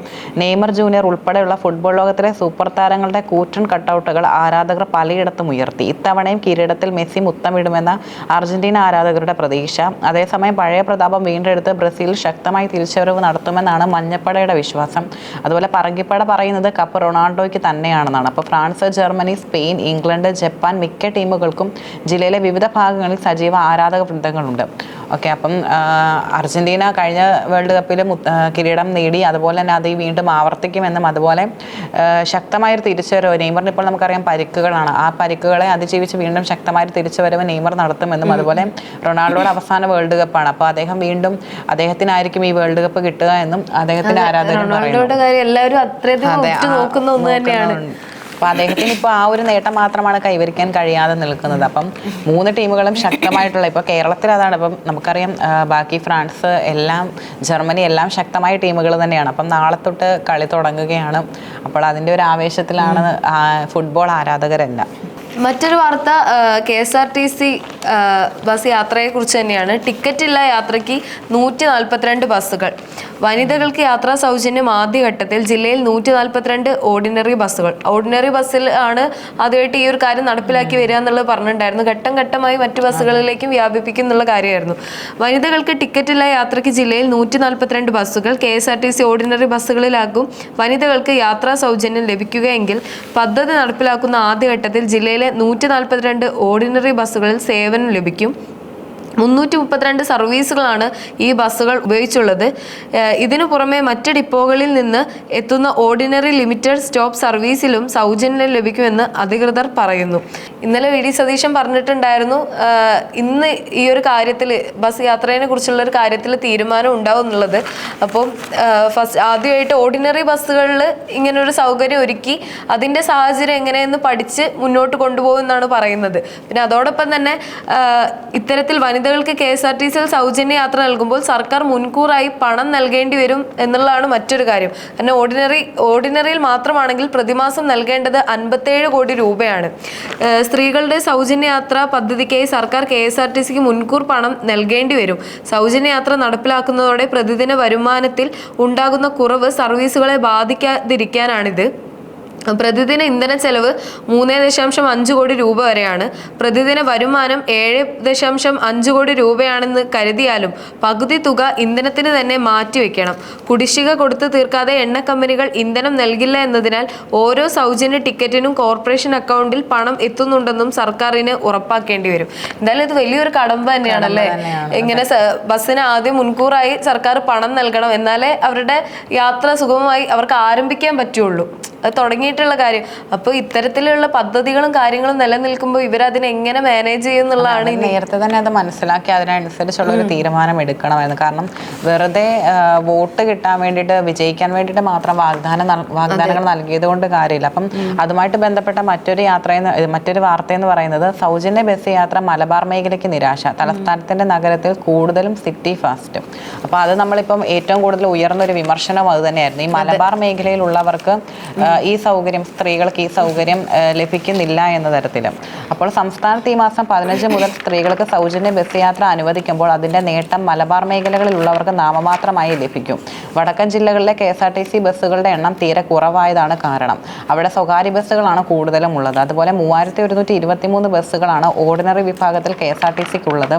[SPEAKER 2] Neymar junior ഉൾപ്പെടെയുള്ള ഫുട്ബോൾ ലോകത്തിലെ സൂപ്പർ താരങ്ങളുടെ കൂറ്റൻ കട്ടൗട്ടുകൾ ആരാധകർ പലയിടത്തും ഉയർത്തി. ഇത്തവണയും കിരീടത്തിൽ മെസ്സി മുത്തമിടുമെന്ന അർജന്റീന ആരാധകരുടെ പ്രതീക്ഷ. അതേസമയം പഴയ പ്രതാപം വീണ്ടെടുത്ത് ബ്രസീൽ ശക്തമായി തിരിച്ചുവരവ് നടത്തുമെന്നാണ് മഞ്ഞപ്പടയുടെ വിശ്വാസം. അതുപോലെ പറങ്കിപ്പട പറയുന്നത് കപ്പ് റൊണാൾഡോയ്ക്ക് തന്നെയാണെന്നാണ്. അപ്പോൾ France, Germany, Spain, England, Japan മിക്ക ടീമുകൾക്കും ജില്ലയിലെ വിവിധ ഭാഗങ്ങളിൽ സജീവ ആരാധക വൃന്ദങ്ങളുണ്ട്. ഓക്കെ, അപ്പം അർജന്റീന കഴിഞ്ഞ വേൾഡ് കപ്പിൽ കിരീടം നേടി. അതുപോലെ തന്നെ അത് വീണ്ടും ആവർത്തിക്കുമെന്നും അതുപോലെ ശക്തമായൊരു തിരിച്ചുവരവ് നെയ്മറിന് ഇപ്പോൾ നമുക്കറിയാം പരിക്കുകളാണ്. ആ പരിക്കുകളെ അതിജീവിച്ച് വീണ്ടും ശക്തമായൊരു തിരിച്ചുവരവ് നെയ്മർ നടത്തുമെന്നും അതുപോലെ റൊണാൾഡോയുടെ അവസാന വേൾഡ് കപ്പാണ്. അപ്പോൾ അദ്ദേഹത്തിനായിരിക്കും ഈ വേൾഡ് കപ്പ് കിട്ടുക എന്നും അദ്ദേഹത്തിന്റെ ആരാധകർ പറയുന്നു. അപ്പോൾ അദ്ദേഹത്തിന് ഇപ്പോൾ ആ ഒരു നേട്ടം മാത്രമാണ് കൈവരിക്കാൻ കഴിയാതെ നിൽക്കുന്നത്. അപ്പം 3 ടീമുകളും ശക്തമായിട്ടുള്ള, ഇപ്പോൾ കേരളത്തിൽ അതാണ്. ഇപ്പം നമുക്കറിയാം ബാക്കി ഫ്രാൻസ് എല്ലാം, ജർമ്മനി എല്ലാം ശക്തമായ ടീമുകൾ തന്നെയാണ്. അപ്പം നാളെ തൊട്ട് കളി തുടങ്ങുകയാണ്. അപ്പോൾ അതിൻ്റെ ഒരു ആവേശത്തിലാണ് ഫുട്ബോൾ ആരാധകരെല്ലാം.
[SPEAKER 1] മറ്റൊരു വാർത്ത KSRTC ബസ് യാത്രയെക്കുറിച്ച് തന്നെയാണ്. ടിക്കറ്റില്ല യാത്രയ്ക്ക് 142 ബസ്സുകൾ. വനിതകൾക്ക് യാത്രാ സൗജന്യം ആദ്യഘട്ടത്തിൽ ജില്ലയിൽ 142 ഓർഡിനറി ബസ്സുകൾ. ഓർഡിനറി ബസ്സിൽ ആണ് ആദ്യമായിട്ട് ഈ ഒരു കാര്യം നടപ്പിലാക്കി വരിക എന്നുള്ളത് പറഞ്ഞിട്ടുണ്ടായിരുന്നു. ഘട്ടം ഘട്ടമായി മറ്റു ബസ്സുകളിലേക്കും വ്യാപിപ്പിക്കും എന്നുള്ള കാര്യമായിരുന്നു. വനിതകൾക്ക് ടിക്കറ്റില്ല യാത്രയ്ക്ക് ജില്ലയിൽ 142 ബസ്സുകൾ. KSRTC ഓർഡിനറി ബസ്സുകളിലാകും വനിതകൾക്ക് യാത്രാ സൗജന്യം ലഭിക്കുകയെങ്കിൽ പദ്ധതി നടപ്പിലാക്കുന്ന ആദ്യഘട്ടത്തിൽ ജില്ലയിലെ 142 ഓർഡിനറി ബസ്സുകളിൽ സേവനം ലഭിക്കും. 332 സർവീസുകളാണ് ഈ ബസ്സുകൾ ഉപയോഗിച്ചുള്ളത്. ഇതിനു പുറമെ മറ്റ് ഡിപ്പോകളിൽ നിന്ന് എത്തുന്ന ഓർഡിനറി ലിമിറ്റഡ് സ്റ്റോപ്പ് സർവീസിലും സൗജന്യം ലഭിക്കുമെന്ന് അധികൃതർ പറയുന്നു. ഇന്നലെ VD സതീശൻ പറഞ്ഞിട്ടുണ്ടായിരുന്നു ഇന്ന് ഈ ഒരു കാര്യത്തിൽ, ബസ് യാത്രയെ കുറിച്ചുള്ള ഒരു കാര്യത്തിൽ തീരുമാനം ഉണ്ടാവും എന്നുള്ളത്. അപ്പം ആദ്യമായിട്ട് ഓർഡിനറി ബസ്സുകളിൽ ഇങ്ങനൊരു സൗകര്യം ഒരുക്കി അതിൻ്റെ സാഹചര്യം എങ്ങനെയെന്ന് പഠിച്ച് മുന്നോട്ട് കൊണ്ടുപോകുമെന്നാണ് പറയുന്നത്. പിന്നെ അതോടൊപ്പം തന്നെ ഇത്തരത്തിൽ വനിതകൾക്ക് KSRTCയിൽ സൗജന്യ യാത്ര നൽകുമ്പോൾ സർക്കാർ മുൻകൂറായി പണം നൽകേണ്ടി വരും എന്നുള്ളതാണ് മറ്റൊരു കാര്യം. കാരണം ഓർഡിനറിയിൽ മാത്രമാണെങ്കിൽ പ്രതിമാസം നൽകേണ്ടത് 57 കോടി രൂപയാണ്. സ്ത്രീകളുടെ സൗജന്യ യാത്രാ പദ്ധതിക്കായി സർക്കാർ KSRTCക്ക് മുൻകൂർ പണം നൽകേണ്ടി വരും. സൗജന്യ യാത്ര നടപ്പിലാക്കുന്നതോടെ പ്രതിദിന വരുമാനത്തിൽ ഉണ്ടാകുന്ന കുറവ് സർവീസുകളെ ബാധിക്കാതിരിക്കാനാണിത്. പ്രതിദിന ഇന്ധന ചെലവ് 3.5 കോടി രൂപ വരെയാണ്. പ്രതിദിന വരുമാനം 7.5 കോടി രൂപയാണെന്ന് കരുതിയാലും പകുതി തുക ഇന്ധനത്തിന് തന്നെ മാറ്റിവെക്കണം. കുടിശ്ശിക കൊടുത്തു തീർക്കാതെ എണ്ണ കമ്പനികൾ ഇന്ധനം നൽകില്ല എന്നതിനാൽ ഓരോ സൗജന്യ ടിക്കറ്റിനും കോർപ്പറേഷൻ അക്കൗണ്ടിൽ പണം എത്തുന്നുണ്ടെന്നും സർക്കാരിന് ഉറപ്പാക്കേണ്ടി വരും. എന്തായാലും ഇത് വലിയൊരു കടമ്പ തന്നെയാണല്ലേ. ഇങ്ങനെ ബസ്സിന് ആദ്യം മുൻകൂറായി സർക്കാർ പണം നൽകണം, എന്നാലേ അവരുടെ യാത്ര സുഗമമായി അവർക്ക് ആരംഭിക്കാൻ പറ്റുള്ളൂ. അത് തുടങ്ങിയിട്ടുള്ള കാര്യം. അപ്പോൾ ഇത്തരത്തിലുള്ള പദ്ധതികളും കാര്യങ്ങളും നിലനിൽക്കുമ്പോൾ ഇവരതിനെ എങ്ങനെ മാനേജ് ചെയ്യുന്നുള്ളതാണ്.
[SPEAKER 2] നേരത്തെ തന്നെ അത് മനസ്സിലാക്കി അതിനനുസരിച്ചുള്ള ഒരു തീരുമാനം എടുക്കണമായിരുന്നു. കാരണം വെറുതെ വോട്ട് കിട്ടാൻ വേണ്ടിയിട്ട്, വിജയിക്കാൻ വേണ്ടിയിട്ട് മാത്രം വാഗ്ദാനങ്ങൾ നൽകിയത് കൊണ്ട് കാര്യമില്ല. അപ്പം അതുമായിട്ട് ബന്ധപ്പെട്ട മറ്റൊരു വാർത്തയെന്ന് പറയുന്നത് സൗജന്യ ബസ് യാത്ര മലബാർ മേഖലയ്ക്ക് നിരാശ. തലസ്ഥാനത്തിന്റെ നഗരത്തിൽ കൂടുതലും സിറ്റി ഫാസ്റ്റ്. അപ്പോൾ അത് നമ്മളിപ്പം ഏറ്റവും കൂടുതൽ ഉയർന്നൊരു വിമർശനം അത് തന്നെയായിരുന്നു. ഈ മലബാർ മേഖലയിലുള്ളവർക്ക് ഈ സൗകര്യം, സ്ത്രീകൾക്ക് ഈ സൗകര്യം ലഭിക്കുന്നില്ല എന്ന തരത്തിലും. അപ്പോൾ സംസ്ഥാനത്ത് ഈ മാസം 15 മുതൽ സ്ത്രീകൾക്ക് സൗജന്യ ബസ് യാത്ര അനുവദിക്കുമ്പോൾ അതിന്റെ നേട്ടം മലബാർ മേഖലകളിലുള്ളവർക്ക് നാമമാത്രമായി ലഭിക്കും. വടക്കൻ ജില്ലകളിലെ KSRTC ബസ്സുകളുടെ എണ്ണം തീരെ കുറവായതാണ് കാരണം. അവിടെ സ്വകാര്യ ബസ്സുകളാണ് കൂടുതലും ഉള്ളത്. അതുപോലെ 3123 ബസ്സുകളാണ് ഓർഡിനറി വിഭാഗത്തിൽ KSRTCക്ക് ഉള്ളത്.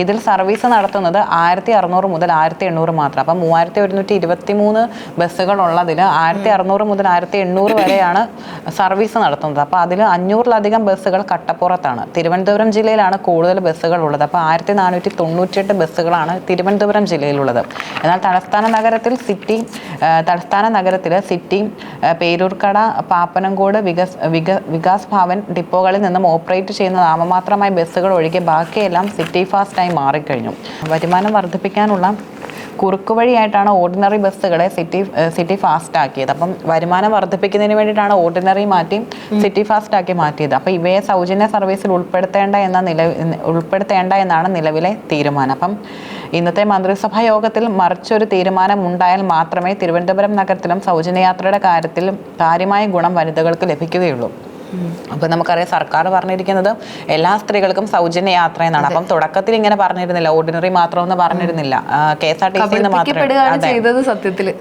[SPEAKER 2] ഇതിൽ സർവീസ് നടത്തുന്നത് 1600 മുതൽ 1800 മാത്രം. അപ്പം 3123 ബസ്സുകൾ ഉള്ളതിൽ 1600 മുതൽ 1800 വരെയാണ് സർവീസ് നടത്തുന്നത്. അപ്പോൾ അതിൽ 500-ലധികം ബസ്സുകൾ കട്ടപ്പുറത്താണ്. തിരുവനന്തപുരം ജില്ലയിലാണ് കൂടുതൽ ബസ്സുകൾ ഉള്ളത്. അപ്പോൾ 1498 ബസ്സുകളാണ് തിരുവനന്തപുരം ജില്ലയിലുള്ളത്. എന്നാൽ തലസ്ഥാന നഗരത്തിലെ സിറ്റി, പേരൂർക്കട, പാപ്പനംകോട്, വികാസ് ഭവൻ ഡിപ്പോകളിൽ നിന്നും ഓപ്പറേറ്റ് ചെയ്യുന്ന നാമമാത്രമായ ബസ്സുകൾ ഒഴികെ ബാക്കിയെല്ലാം സിറ്റി ഫാസ്റ്റായി മാറിക്കഴിഞ്ഞു. വരുമാനം വർദ്ധിപ്പിക്കാനുള്ള കുറുക്കുവഴിയായിട്ടാണ് ഓർഡിനറി ബസ്സുകളെ സിറ്റി ഫാസ്റ്റ് ആക്കിയത്. അപ്പം വരുമാനം വർദ്ധിപ്പിക്കുന്നതിന് വേണ്ടിയിട്ടാണ് ഓർഡിനറി മാറ്റി സിറ്റി ഫാസ്റ്റ് ആക്കി മാറ്റിയത്. അപ്പം ഇവയെ സൗജന്യ സർവീസിൽ ഉൾപ്പെടുത്തേണ്ട എന്നാണ് നിലവിലെ തീരുമാനം. അപ്പം ഇന്നത്തെ മന്ത്രിസഭാ യോഗത്തിൽ മറിച്ചൊരു തീരുമാനം ഉണ്ടായാൽ മാത്രമേ തിരുവനന്തപുരം നഗരത്തിലും സൗജന്യയാത്രയുടെ കാര്യത്തിൽ കാര്യമായ ഗുണം വനിതകൾക്ക് ലഭിക്കുകയുള്ളൂ. അപ്പം നമുക്കറിയാം സർക്കാർ പറഞ്ഞിരിക്കുന്നത് എല്ലാ സ്ത്രീകൾക്കും സൗജന്യ യാത്ര എന്നാണ്. അപ്പം തുടക്കത്തിൽ ഇങ്ങനെ പറഞ്ഞിരുന്നില്ല, ഓർഡിനറി മാത്രമെന്ന് പറഞ്ഞിരുന്നില്ല,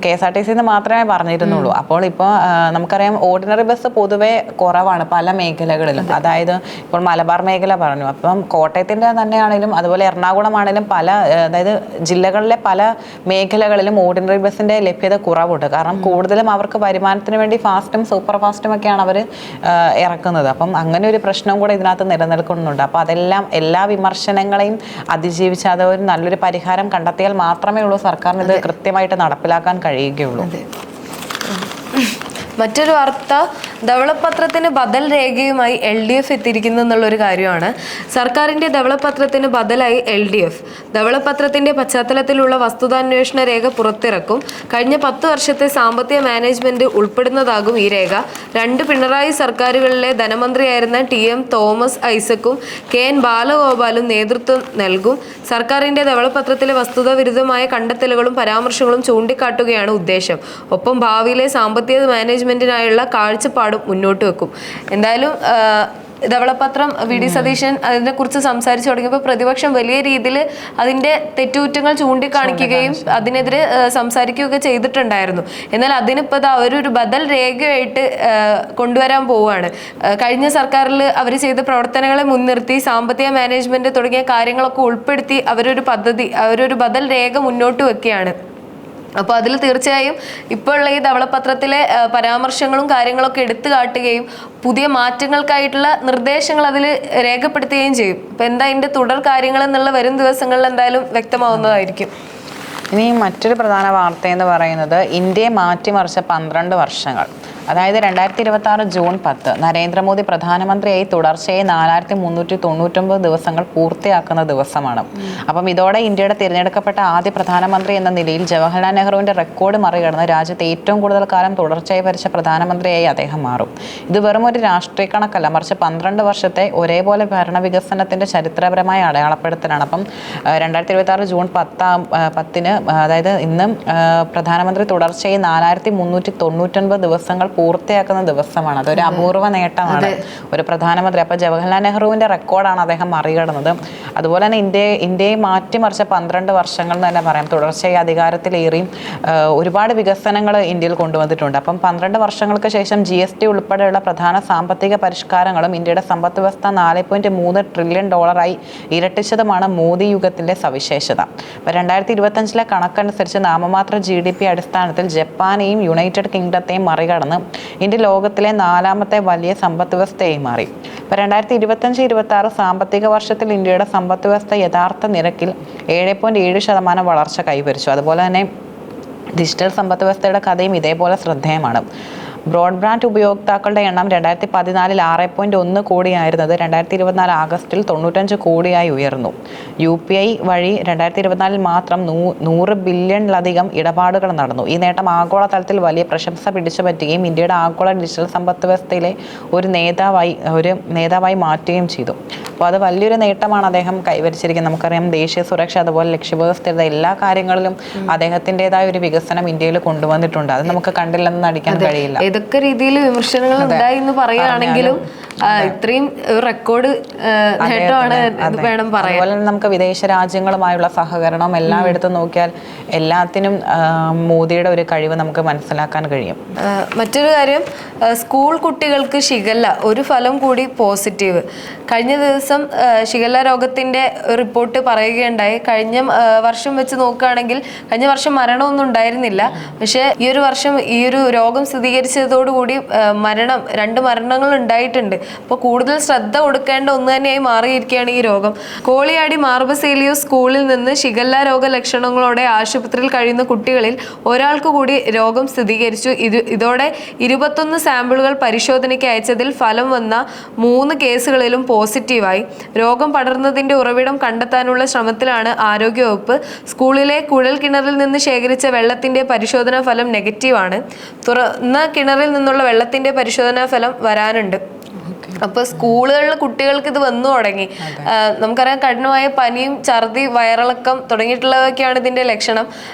[SPEAKER 2] KSRTC മാത്രമേ പറഞ്ഞിരുന്നുള്ളൂ. അപ്പോൾ ഇപ്പോൾ നമുക്കറിയാം ഓർഡിനറി ബസ് പൊതുവെ കുറവാണ് പല മേഖലകളിലും. അതായത് ഇപ്പോൾ മലബാർ മേഖല പറഞ്ഞു, അപ്പം കോട്ടയത്തിൻ്റെ തന്നെയാണെങ്കിലും അതുപോലെ എറണാകുളം ആണെങ്കിലും അതായത് ജില്ലകളിലെ പല മേഖലകളിലും ഓർഡിനറി ബസ്സിൻ്റെ ലഭ്യത കുറവുണ്ട്. കാരണം കൂടുതലും അവർക്ക് വരുമാനത്തിന് വേണ്ടി ഫാസ്റ്റും സൂപ്പർ ഫാസ്റ്റും ഒക്കെയാണ് അവർ ഇറക്കുന്നത്. അപ്പം അങ്ങനെ ഒരു പ്രശ്നവും കൂടെ ഇതിനകത്ത് നിലനിൽക്കുന്നുണ്ട്. അപ്പോൾ അതെല്ലാം എല്ലാ വിമർശനങ്ങളെയും അതിജീവിച്ച് അത് ഒരു നല്ലൊരു പരിഹാരം കണ്ടെത്തിയാൽ മാത്രമേ ഉള്ളൂ സർക്കാരിന് ഇത് കൃത്യമായിട്ട് നടപ്പിലാക്കാൻ കഴിയുകയുള്ളൂ.
[SPEAKER 1] മറ്റൊരു വാർത്ത, ധവളപത്രത്തിന് ബദൽ രേഖയുമായി LDF എത്തിയിരിക്കുന്നു എന്നുള്ളൊരു കാര്യമാണ്. സർക്കാരിൻ്റെ ധവളപത്രത്തിന് ബദലായി LDF ധവളപത്രത്തിൻ്റെ പശ്ചാത്തലത്തിലുള്ള വസ്തുതാന്വേഷണ രേഖ പുറത്തിറക്കും. കഴിഞ്ഞ 10 വർഷത്തെ സാമ്പത്തിക മാനേജ്മെന്റ് ഉൾപ്പെടുന്നതാകും ഈ രേഖ. 2 പിണറായി സർക്കാരുകളിലെ ധനമന്ത്രിയായിരുന്ന TM തോമസ് ഐസക്കും KN ബാലഗോപാലും നേതൃത്വം നൽകും. സർക്കാരിൻ്റെ ധവളപത്രത്തിലെ വസ്തുതാവിരുദ്ധമായ കണ്ടെത്തലുകളും പരാമർശങ്ങളും ചൂണ്ടിക്കാട്ടുകയാണ് ഉദ്ദേശം. ഒപ്പം ഭാവിയിലെ സാമ്പത്തിക മാനേജ്മെന്റിനായുള്ള കാഴ്ചപ്പാടും മുന്നോട്ട് വെക്കും. എന്തായാലും ധവളപത്രം VD സതീശൻ അതിനെക്കുറിച്ച് സംസാരിച്ചു തുടങ്ങിയപ്പോൾ പ്രതിപക്ഷം വലിയ രീതിയിൽ അതിൻ്റെ തെറ്റുകുറ്റങ്ങൾ ചൂണ്ടിക്കാണിക്കുകയും അതിനെതിരെ സംസാരിക്കുകയൊക്കെ ചെയ്തിട്ടുണ്ടായിരുന്നു. എന്നാൽ അതിനിപ്പോൾ അവരൊരു ബദൽ രേഖയായിട്ട് കൊണ്ടുവരാൻ പോവുകയാണ്. കഴിഞ്ഞ സർക്കാരിൽ അവർ ചെയ്ത പ്രവർത്തനങ്ങളെ മുൻനിർത്തി സാമ്പത്തിക മാനേജ്മെന്റ് തുടങ്ങിയ കാര്യങ്ങളൊക്കെ ഉൾപ്പെടുത്തി അവരൊരു ബദൽ രേഖ മുന്നോട്ട് വെക്കുകയാണ്. അപ്പോൾ അതിൽ തീർച്ചയായും ഇപ്പോഴുള്ള ഈ ധവളപത്രത്തിലെ പരാമർശങ്ങളും കാര്യങ്ങളൊക്കെ എടുത്തു കാട്ടുകയും പുതിയ മാറ്റങ്ങൾക്കായിട്ടുള്ള നിർദ്ദേശങ്ങൾ അതിൽ രേഖപ്പെടുത്തുകയും ചെയ്യും. അപ്പോൾ എന്താ അതിൻ്റെ തുടർ കാര്യങ്ങൾ എന്നുള്ള വരും ദിവസങ്ങളിൽ എന്തായാലും വ്യക്തമാവുന്നതായിരിക്കും.
[SPEAKER 2] ഇനി മറ്റൊരു പ്രധാന വാർത്തയെന്ന് പറയുന്നത് ഇന്ത്യയെ മാറ്റിമറിച്ച 12 വർഷങ്ങൾ. അതായത് 2026 ജൂൺ 10 നരേന്ദ്രമോദി പ്രധാനമന്ത്രിയായി തുടർച്ചയായി 4399 ദിവസങ്ങൾ പൂർത്തിയാക്കുന്ന ദിവസമാണ്. അപ്പം ഇതോടെ ഇന്ത്യയുടെ തിരഞ്ഞെടുക്കപ്പെട്ട ആദ്യ പ്രധാനമന്ത്രി എന്ന നിലയിൽ ജവഹർലാൽ നെഹ്റുവിൻ്റെ റെക്കോർഡ് മറികടന്ന് രാജ്യത്തെ ഏറ്റവും കൂടുതൽ കാലം തുടർച്ചയായി ഭരിച്ച പ്രധാനമന്ത്രിയായി അദ്ദേഹം മാറും. ഇത് വെറും ഒരു രാഷ്ട്രീയ കണക്കല്ല, മറിച്ച് 12 വർഷത്തെ ഒരേപോലെ ഭരണവികസനത്തിൻ്റെ ചരിത്രപരമായ അടയാളപ്പെടുത്തലാണ്. അപ്പം 2026 ജൂൺ 10 അതായത് ഇന്ന് പ്രധാനമന്ത്രി തുടർച്ചയായി 4399 ദിവസങ്ങൾ പൂർത്തിയാക്കുന്ന ദിവസമാണ്. അതൊരു അപൂർവ നേട്ടമാണ് ഒരു പ്രധാനമന്ത്രി. അപ്പോൾ ജവഹർലാൽ നെഹ്റുവിൻ്റെ റെക്കോർഡാണ് അദ്ദേഹം മറികടന്നത്. അതുപോലെ തന്നെ ഇന്ത്യയെ മാറ്റിമറിച്ച 12 വർഷങ്ങൾ എന്ന് തന്നെ പറയാം. തുടർച്ചയായി അധികാരത്തിലേറിയും ഒരുപാട് വികസനങ്ങൾ ഇന്ത്യയിൽ കൊണ്ടുവന്നിട്ടുണ്ട്. അപ്പം 12 വർഷങ്ങൾക്ക് ശേഷം GST ഉൾപ്പെടെയുള്ള പ്രധാന സാമ്പത്തിക പരിഷ്കാരങ്ങളും ഇന്ത്യയുടെ സമ്പദ് വ്യവസ്ഥ $4.3 ട്രില്യൺ ഇരട്ടിച്ചതുമാണ് മോദി യുഗത്തിൻ്റെ സവിശേഷത. അപ്പോൾ 2025 കണക്കനുസരിച്ച് നാമമാത്ര GDP അടിസ്ഥാനത്തിൽ ജപ്പാനെയും യുണൈറ്റഡ് കിങ്ഡത്തെയും മറികടന്ന് ഇന്ത്യ ലോകത്തിലെ 4ാമത്തെ വലിയ സമ്പദ് വ്യവസ്ഥയായി മാറി. ഇപ്പോൾ 2025-26 സാമ്പത്തിക വർഷത്തിൽ ഇന്ത്യയുടെ സമ്പദ് വ്യവസ്ഥ യഥാർത്ഥ നിരക്കിൽ 7.7% വളർച്ച കൈവരിച്ചു. അതുപോലെ തന്നെ ഡിജിറ്റൽ സമ്പദ് വ്യവസ്ഥയുടെ കഥയും ഇതേപോലെ ശ്രദ്ധേയമാണ്. ബ്രോഡ്ബാൻഡ് ഉപയോക്താക്കളുടെ എണ്ണം 2014 6.1 കോടിയായിരുന്നത് 2024 ആഗസ്റ്റിൽ 95 കോടിയായി ഉയർന്നു. UPI വഴി 2024 മാത്രം 100 ബില്യണിലധികം ഇടപാടുകൾ നടന്നു. ഈ നേട്ടം ആഗോളതലത്തിൽ വലിയ പ്രശംസ പിടിച്ചുപറ്റുകയും ഇന്ത്യയുടെ ആഗോള ഡിജിറ്റൽ സമ്പദ് വ്യവസ്ഥയിലെ ഒരു നേതാവായി മാറ്റുകയും ചെയ്തു. അപ്പോൾ അത് വലിയൊരു നേട്ടമാണ് അദ്ദേഹം കൈവരിച്ചിരിക്കുന്നത്. നമുക്കറിയാം ദേശീയ സുരക്ഷ, അതുപോലെ ലക്ഷ്യബോധ സ്ഥിരത, എല്ലാ കാര്യങ്ങളിലും അദ്ദേഹത്തിൻ്റെതായ ഒരു വികസനം ഇന്ത്യയിൽ കൊണ്ടുവന്നിട്ടുണ്ട്. അത് നമുക്ക് കണ്ടില്ലെന്ന് നടിക്കാൻ കഴിയില്ല.
[SPEAKER 1] ഏതൊക്കെ രീതിയിൽ വിമർശനങ്ങൾ ഉണ്ടായി എന്ന് പറയുകയാണെങ്കിലും ഇത്രയും റെക്കോർഡ് നേട്ടമാണ് വേണം പറയാൻ.
[SPEAKER 2] അതുപോലെ നമുക്ക് വിദേശ രാജ്യങ്ങളുമായുള്ള സഹകരണം എല്ലാം എടുത്തു നോക്കിയാൽ എല്ലാത്തിനും മോദിയുടെ ഒരു കഴിവ് നമുക്ക് മനസ്സിലാക്കാൻ കഴിയും.
[SPEAKER 1] മറ്റൊരു കാര്യം, സ്കൂൾ കുട്ടികൾക്ക് ഷിഗല്ല ഒരു ഫലം കൂടി പോസിറ്റീവ്. കഴിഞ്ഞ ദിവസം ഷിഗല്ല രോഗത്തിന്റെ റിപ്പോർട്ട് പറയുകയുണ്ടായി. കഴിഞ്ഞ വർഷം വെച്ച് നോക്കുകയാണെങ്കിൽ കഴിഞ്ഞ വർഷം മരണമൊന്നും ഉണ്ടായിരുന്നില്ല. പക്ഷേ ഈ ഒരു വർഷം ഈ ഒരു രോഗം സ്ഥിരീകരിച്ചതോടുകൂടി 2 മരണങ്ങൾ ഉണ്ടായിട്ടുണ്ട്. അപ്പോൾ കൂടുതൽ ശ്രദ്ധ കൊടുക്കേണ്ട ഒന്ന് തന്നെയായി മാറിയിരിക്കുകയാണ് ഈ രോഗം. കോളിയാടി മാർബസേലിയോസ് സ്കൂളിൽ നിന്ന് ഷിഗല്ല രോഗ ലക്ഷണങ്ങളോടെ ആശുപത്രിയിൽ കഴിയുന്ന കുട്ടികളിൽ ഒരാൾക്ക് കൂടി രോഗം സ്ഥിരീകരിച്ചു. ഇതോടെ 21 സാമ്പിളുകൾ പരിശോധനയ്ക്ക് അയച്ചതിൽ ഫലം വന്ന 3 കേസുകളിലും പോസിറ്റീവായി. രോഗം പടർന്നതിന്റെ ഉറവിടം കണ്ടെത്താനുള്ള ശ്രമത്തിലാണ് ആരോഗ്യവകുപ്പ്. സ്കൂളിലെ കുഴൽ കിണറിൽ നിന്ന് ശേഖരിച്ച വെള്ളത്തിന്റെ പരിശോധനാ ഫലം നെഗറ്റീവാണ്. തുറന്ന കിണറിൽ നിന്നുള്ള വെള്ളത്തിന്റെ പരിശോധനാ ഫലം വരാനുണ്ട്. അപ്പോൾ സ്കൂളുകളിൽ കുട്ടികൾക്ക് ഇത് വന്നു തുടങ്ങി. നമുക്കറിയാം, കഠിനമായ പനിയും ഛർദി, വയറിളക്കം തുടങ്ങിയിട്ടുള്ളതൊക്കെയാണ് ഇതിന്റെ ലക്ഷണം.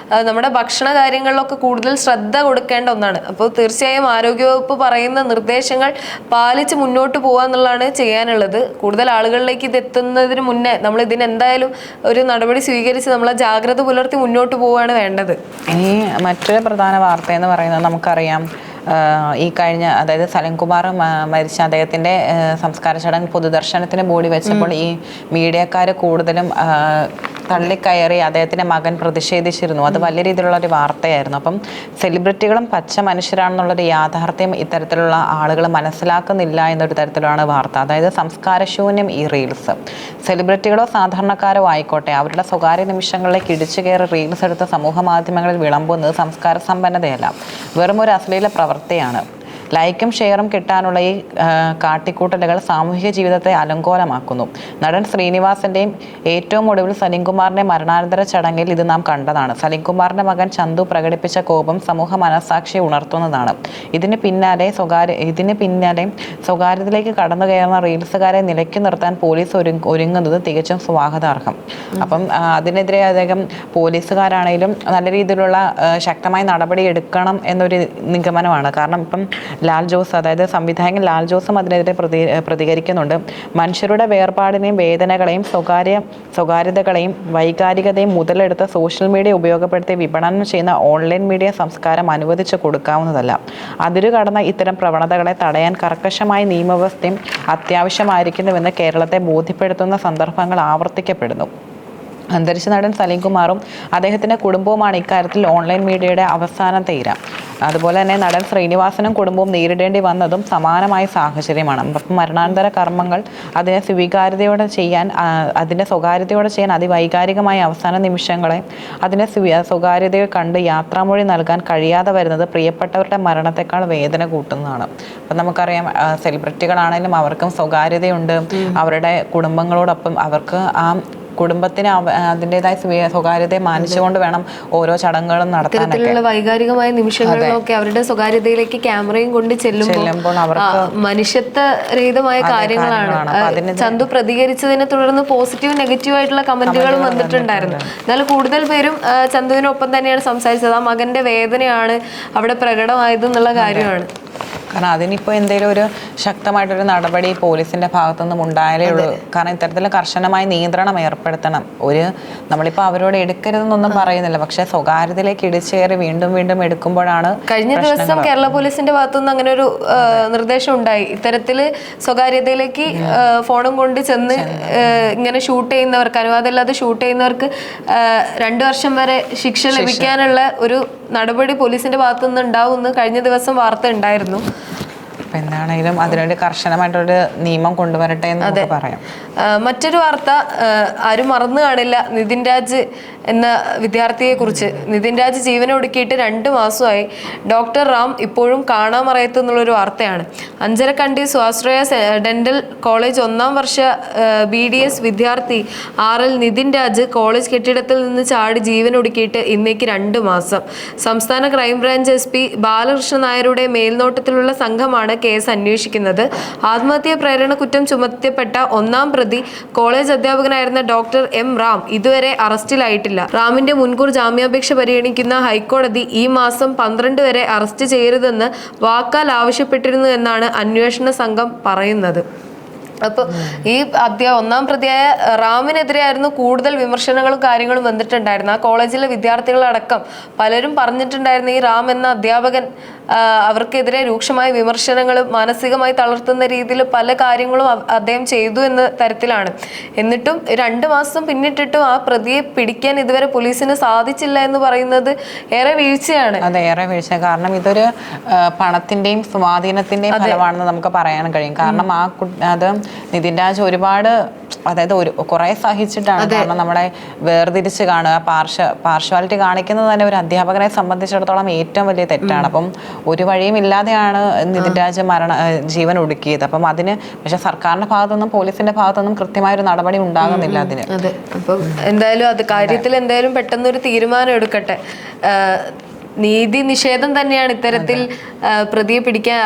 [SPEAKER 1] നമ്മുടെ ഭക്ഷണ കാര്യങ്ങളിലൊക്കെ കൂടുതൽ ശ്രദ്ധ കൊടുക്കേണ്ട ഒന്നാണ്. അപ്പോൾ തീർച്ചയായും ആരോഗ്യവകുപ്പ് പറയുന്ന നിർദ്ദേശങ്ങൾ പാലിച്ച് മുന്നോട്ട് പോകുക എന്നുള്ളതാണ് ചെയ്യാനുള്ളത്. കൂടുതൽ ആളുകളിലേക്ക് ഇത് എത്തുന്നതിന് മുന്നേ നമ്മൾ ഇതിനെന്തായാലും ഒരു നടപടി സ്വീകരിച്ച് നമ്മളെ ജാഗ്രത പുലർത്തി മുന്നോട്ട് പോവുകയാണ് വേണ്ടത്.
[SPEAKER 2] ഇനി മറ്റൊരു പ്രധാന വാർത്ത എന്ന് പറയുന്നത്, നമുക്കറിയാം ഈ കഴിഞ്ഞ, അതായത് സലിംകുമാർ മരിച്ച അദ്ദേഹത്തിൻ്റെ സംസ്കാര ചടങ്ങ് പൊതുദർശനത്തിന് ബോഡി വെച്ചപ്പോൾ ഈ മീഡിയക്കാർ കൂടുതലും തള്ളിക്കയറി അദ്ദേഹത്തിൻ്റെ മകൻ പ്രതിഷേധിച്ചിരുന്നു. അത് വലിയ രീതിയിലുള്ള ഒരു വാർത്തയായിരുന്നു. അപ്പം സെലിബ്രിറ്റികളും പച്ച മനുഷ്യരാണെന്നുള്ളൊരു യാഥാർത്ഥ്യം ഇത്തരത്തിലുള്ള ആളുകൾ മനസ്സിലാക്കുന്നില്ല എന്നൊരു തരത്തിലാണ് വാർത്ത. അതായത് സംസ്കാരശൂന്യം ഈ റീൽസ്. സെലിബ്രിറ്റികളോ സാധാരണക്കാരോ ആയിക്കോട്ടെ, അവരുടെ സ്വകാര്യ നിമിഷങ്ങളിലേക്ക് ഇടിച്ചു കയറി റീൽസ് എടുത്ത് സമൂഹ മാധ്യമങ്ങളിൽ വിളമ്പുന്നത് സംസ്കാര സമ്പന്നതയല്ല, വെറും ഒരു അശ്ലീല പ്രവൃത്തിയാണ്. ലൈക്കും ഷെയറും കിട്ടാനുള്ള ഈ കാട്ടിക്കൂട്ടലുകൾ സാമൂഹിക ജീവിതത്തെ അലങ്കോലമാക്കുന്നു. നടൻ ശ്രീനിവാസന്റെയും ഏറ്റവും ഒടുവിൽ സലിംകുമാറിന്റെ മരണാനന്തര ചടങ്ങിൽ ഇത് നാം കണ്ടതാണ്. സലിംകുമാറിന്റെ മകൻ ചന്തു പ്രകടിപ്പിച്ച കോപം സമൂഹ മനസാക്ഷിയെ ഉണർത്തുന്നതാണ്. ഇതിന് പിന്നാലെ സ്വകാര്യതയിലേക്ക് കടന്നു കയറുന്ന റീൽസുകാരെ നിലയ്ക്ക് നിർത്താൻ പോലീസ് ഒരുങ്ങുന്നത് തികച്ചും സ്വാഗതാർഹം. അപ്പം അതിനെതിരെ അദ്ദേഹം പോലീസുകാരാണെങ്കിലും നല്ല രീതിയിലുള്ള ശക്തമായ നടപടി എടുക്കണം എന്നൊരു നിഗമനമാണ്. കാരണം ഇപ്പം ലാൽ ജോസ്, അതായത് സംവിധായകൻ ലാൽ ജോസും അതിനെതിരെ പ്രതികരിക്കുന്നുണ്ട്. മനുഷ്യരുടെ വേർപാടിനെയും വേദനകളെയും സ്വകാര്യതകളെയും വൈകാരികതയും മുതലെടുത്ത് സോഷ്യൽ മീഡിയ ഉപയോഗപ്പെടുത്തി വിപണനം ചെയ്യുന്ന ഓൺലൈൻ മീഡിയ സംസ്കാരം അനുവദിച്ചു കൊടുക്കാവുന്നതല്ല. അതിരു കടന്ന ഇത്തരം പ്രവണതകളെ തടയാൻ കർക്കശമായ നിയമവ്യവസ്ഥയും അത്യാവശ്യമായിരിക്കുന്നുവെന്ന് കേരളത്തെ ബോധ്യപ്പെടുത്തുന്ന സന്ദർഭങ്ങൾ ആവർത്തിക്കപ്പെടുന്നു. അന്തരിച്ച നടൻ സലിംകുമാറും അദ്ദേഹത്തിൻ്റെ കുടുംബവുമാണ് ഇക്കാര്യത്തിൽ ഓൺലൈൻ മീഡിയയുടെ അവസാനത്തെ ഇര. അതുപോലെ തന്നെ നടൻ ശ്രീനിവാസനും കുടുംബവും നേരിടേണ്ടി വന്നതും സമാനമായ സാഹചര്യമാണ്. അപ്പം മരണാനന്തര കർമ്മങ്ങൾ അതിനെ സ്വീകാര്യതയോടെ ചെയ്യാൻ, അതിൻ്റെ സ്വകാര്യതയോടെ ചെയ്യാൻ അതിവൈകാരികമായ അവസാന നിമിഷങ്ങളെ അതിനെ സ്വകാര്യതയെ കണ്ട് യാത്രാമൊഴി നൽകാൻ കഴിയാതെ വരുന്നത് പ്രിയപ്പെട്ടവരുടെ മരണത്തെക്കാൾ വേദന കൂട്ടുന്നതാണ്. അപ്പം നമുക്കറിയാം, സെലിബ്രിറ്റികളാണെങ്കിലും അവർക്കും സ്വകാര്യതയുണ്ട്. അവരുടെ കുടുംബങ്ങളോടൊപ്പം അവർക്ക് ആ കുടുംബത്തിന് അതിൻ്റെതായ സ്വകാര്യതയെ മാനിച്ചുകൊണ്ട് വേണം ഓരോ ചടങ്ങുകളും നടത്താനൊക്കെ.
[SPEAKER 1] വൈകാരികമായ നിമിഷങ്ങളിലൊക്കെ അവരുടെ സ്വകാര്യതയിലേക്ക് ക്യാമറയും കൊണ്ട് ചെല്ലുമ്പോൾ അവർക്ക് മനുഷ്യത്വരഹിതമായ കാര്യങ്ങളാണ്. ചന്തു പ്രതികരിച്ചതിനെ തുടർന്ന് പോസിറ്റീവ് നെഗറ്റീവ് ആയിട്ടുള്ള കമന്റുകളും വന്നിട്ടുണ്ടായിരുന്നു. എന്നാൽ കൂടുതൽ പേരും ചന്തുവിനൊപ്പം തന്നെയാണ് സംസാരിച്ചത്. ആ മകന്റെ വേദനയാണ് അവിടെ പ്രകടമായത് എന്നുള്ള കാര്യമാണ്.
[SPEAKER 2] കാരണം അതിനിപ്പോൾ എന്തെങ്കിലും ഒരു ശക്തമായിട്ടൊരു നടപടി പോലീസിന്റെ ഭാഗത്തുനിന്നും ഉണ്ടായാലേ ഉള്ളൂ. കാരണം ഇത്തരത്തിൽ കർശനമായ നിയന്ത്രണം ഏർപ്പെടുത്തണം. നമ്മളിപ്പോൾ അവരോട് എടുക്കരുതെന്നൊന്നും പറയുന്നില്ല, പക്ഷെ സ്വകാര്യതയിലേക്ക് ഇടിച്ചേറി വീണ്ടും വീണ്ടും എടുക്കുമ്പോഴാണ്.
[SPEAKER 1] കഴിഞ്ഞ ദിവസം കേരള പോലീസിന്റെ ഭാഗത്തുനിന്ന് അങ്ങനെ ഒരു നിർദ്ദേശം ഉണ്ടായി. ഇത്തരത്തിൽ സ്വകാര്യതയിലേക്ക് ഫോണും കൊണ്ട് ചെന്ന് ഇങ്ങനെ ഷൂട്ട് ചെയ്യുന്നവർക്ക്, അനുവാദമില്ലാതെ ഷൂട്ട് ചെയ്യുന്നവർക്ക് 2 വർഷം വരെ ശിക്ഷ ലഭിക്കാനുള്ള ഒരു നടപടി പോലീസിന്റെ ഭാഗത്തുനിന്ന് ഉണ്ടാവുമെന്ന് കഴിഞ്ഞ ദിവസം വാർത്ത ഉണ്ടായിരുന്നു.
[SPEAKER 2] അപ്പം എന്താണെങ്കിലും അതിനൊരു കർശനമായിട്ടൊരു നിയമം കൊണ്ടുവരട്ടെ എന്ന് നമുക്ക് പറയാം.
[SPEAKER 1] മറ്റൊരു വാർത്ത ആരും മറന്നു കാണില്ല, നിതിൻ രാജ് എന്ന വിദ്യാർത്ഥിയെ കുറിച്ച്. നിതിൻ രാജ് ജീവനൊടുക്കിയിട്ട് 2 മാസമായി. ഡോക്ടർ റാം ഇപ്പോഴും കാണാമറയത്ത് എന്നുള്ളൊരു വാർത്തയാണ്. അഞ്ചരക്കണ്ടി സ്വാശ്രയ ഡെന്റൽ കോളേജ് 1ാം വർഷ BDS വിദ്യാർത്ഥി RL നിതിൻ രാജ് കോളേജ് കെട്ടിടത്തിൽ നിന്ന് ചാടി ജീവനൊടുക്കിയിട്ട് ഇന്നേക്ക് 2 മാസം. സംസ്ഥാന ക്രൈംബ്രാഞ്ച് SP ബാലകൃഷ്ണൻ നായരുടെ മേൽനോട്ടത്തിലുള്ള സംഘമാണ് കേസ് അന്വേഷിക്കുന്നത്. ആത്മഹത്യാ പ്രേരണ കുറ്റം ചുമത്തപ്പെട്ട 1ാം പ്രതി കോളേജ് അധ്യാപകനായിരുന്ന ഡോക്ടർ M റാം ഇതുവരെ അറസ്റ്റിലായിട്ടില്ല. റാമിന്റെ മുൻകൂർ ജാമ്യാപേക്ഷ പരിഗണിക്കുന്ന ഹൈക്കോടതി ഈ മാസം 12 വരെ അറസ്റ്റ് ചെയ്യരുതെന്ന് വാക്കാൽ ആവശ്യപ്പെട്ടിരുന്നു എന്നാണ് അന്വേഷണ സംഘം പറയുന്നത്. അപ്പോൾ ഈ 1ാം പ്രതിയായ റാമിനെതിരെയായിരുന്നു കൂടുതൽ വിമർശനങ്ങളും കാര്യങ്ങളും വന്നിട്ടുണ്ടായിരുന്നു. ആ കോളേജിലെ വിദ്യാർത്ഥികളടക്കം പലരും പറഞ്ഞിട്ടുണ്ടായിരുന്നു ഈ റാം എന്ന അധ്യാപകൻ അവർക്കെതിരെ രൂക്ഷമായ വിമർശനങ്ങളും മാനസികമായി തളർത്തുന്ന രീതിയിൽ പല കാര്യങ്ങളും അദ്ദേഹം ചെയ്തു എന്ന തരത്തിലാണ്. എന്നിട്ടും 2 മാസം പിന്നിട്ടിട്ടും ആ പ്രതിയെ പിടിക്കാൻ ഇതുവരെ പോലീസിന് സാധിച്ചില്ല എന്ന് പറയുന്നത് ഏറെ വീഴ്ചയാണ്.
[SPEAKER 2] അതെ, ഏറെ വീഴ്ച. കാരണം ഇതൊരു പണത്തിന്റെയും സ്വാധീനത്തിന്റെയും ഫലമാണെന്ന് നമുക്ക് പറയാൻ കഴിയും. കാരണം അത് നിതിൻ രാജ് ഒരുപാട്, അതായത് കുറെ സഹിച്ചിട്ടാണ്. കാരണം നമ്മളെ വേർതിരിച്ച് കാണുക, പാർഷ്വാലിറ്റി കാണിക്കുന്നത് തന്നെ ഒരു അധ്യാപകനെ സംബന്ധിച്ചിടത്തോളം ഏറ്റവും വലിയ തെറ്റാണ്. അപ്പം ഒരു വഴിയും ഇല്ലാതെയാണ് നിതിൻ രാജ് ജീവൻ ഒടുക്കിയത്. അപ്പം അതിന് പക്ഷെ സർക്കാരിന്റെ ഭാഗത്തുനിന്നും പോലീസിന്റെ ഭാഗത്തുനിന്നും കൃത്യമായൊരു നടപടി ഉണ്ടാകുന്നില്ല അതിന്.
[SPEAKER 1] അതെ, അപ്പം എന്തായാലും അത് കാര്യത്തിൽ എന്തായാലും പെട്ടെന്നൊരു തീരുമാനം എടുക്കട്ടെ. നീതി നിഷേധം തന്നെയാണ് ഇത്തരത്തിൽ പ്രതിയെ പിടിക്കാൻ.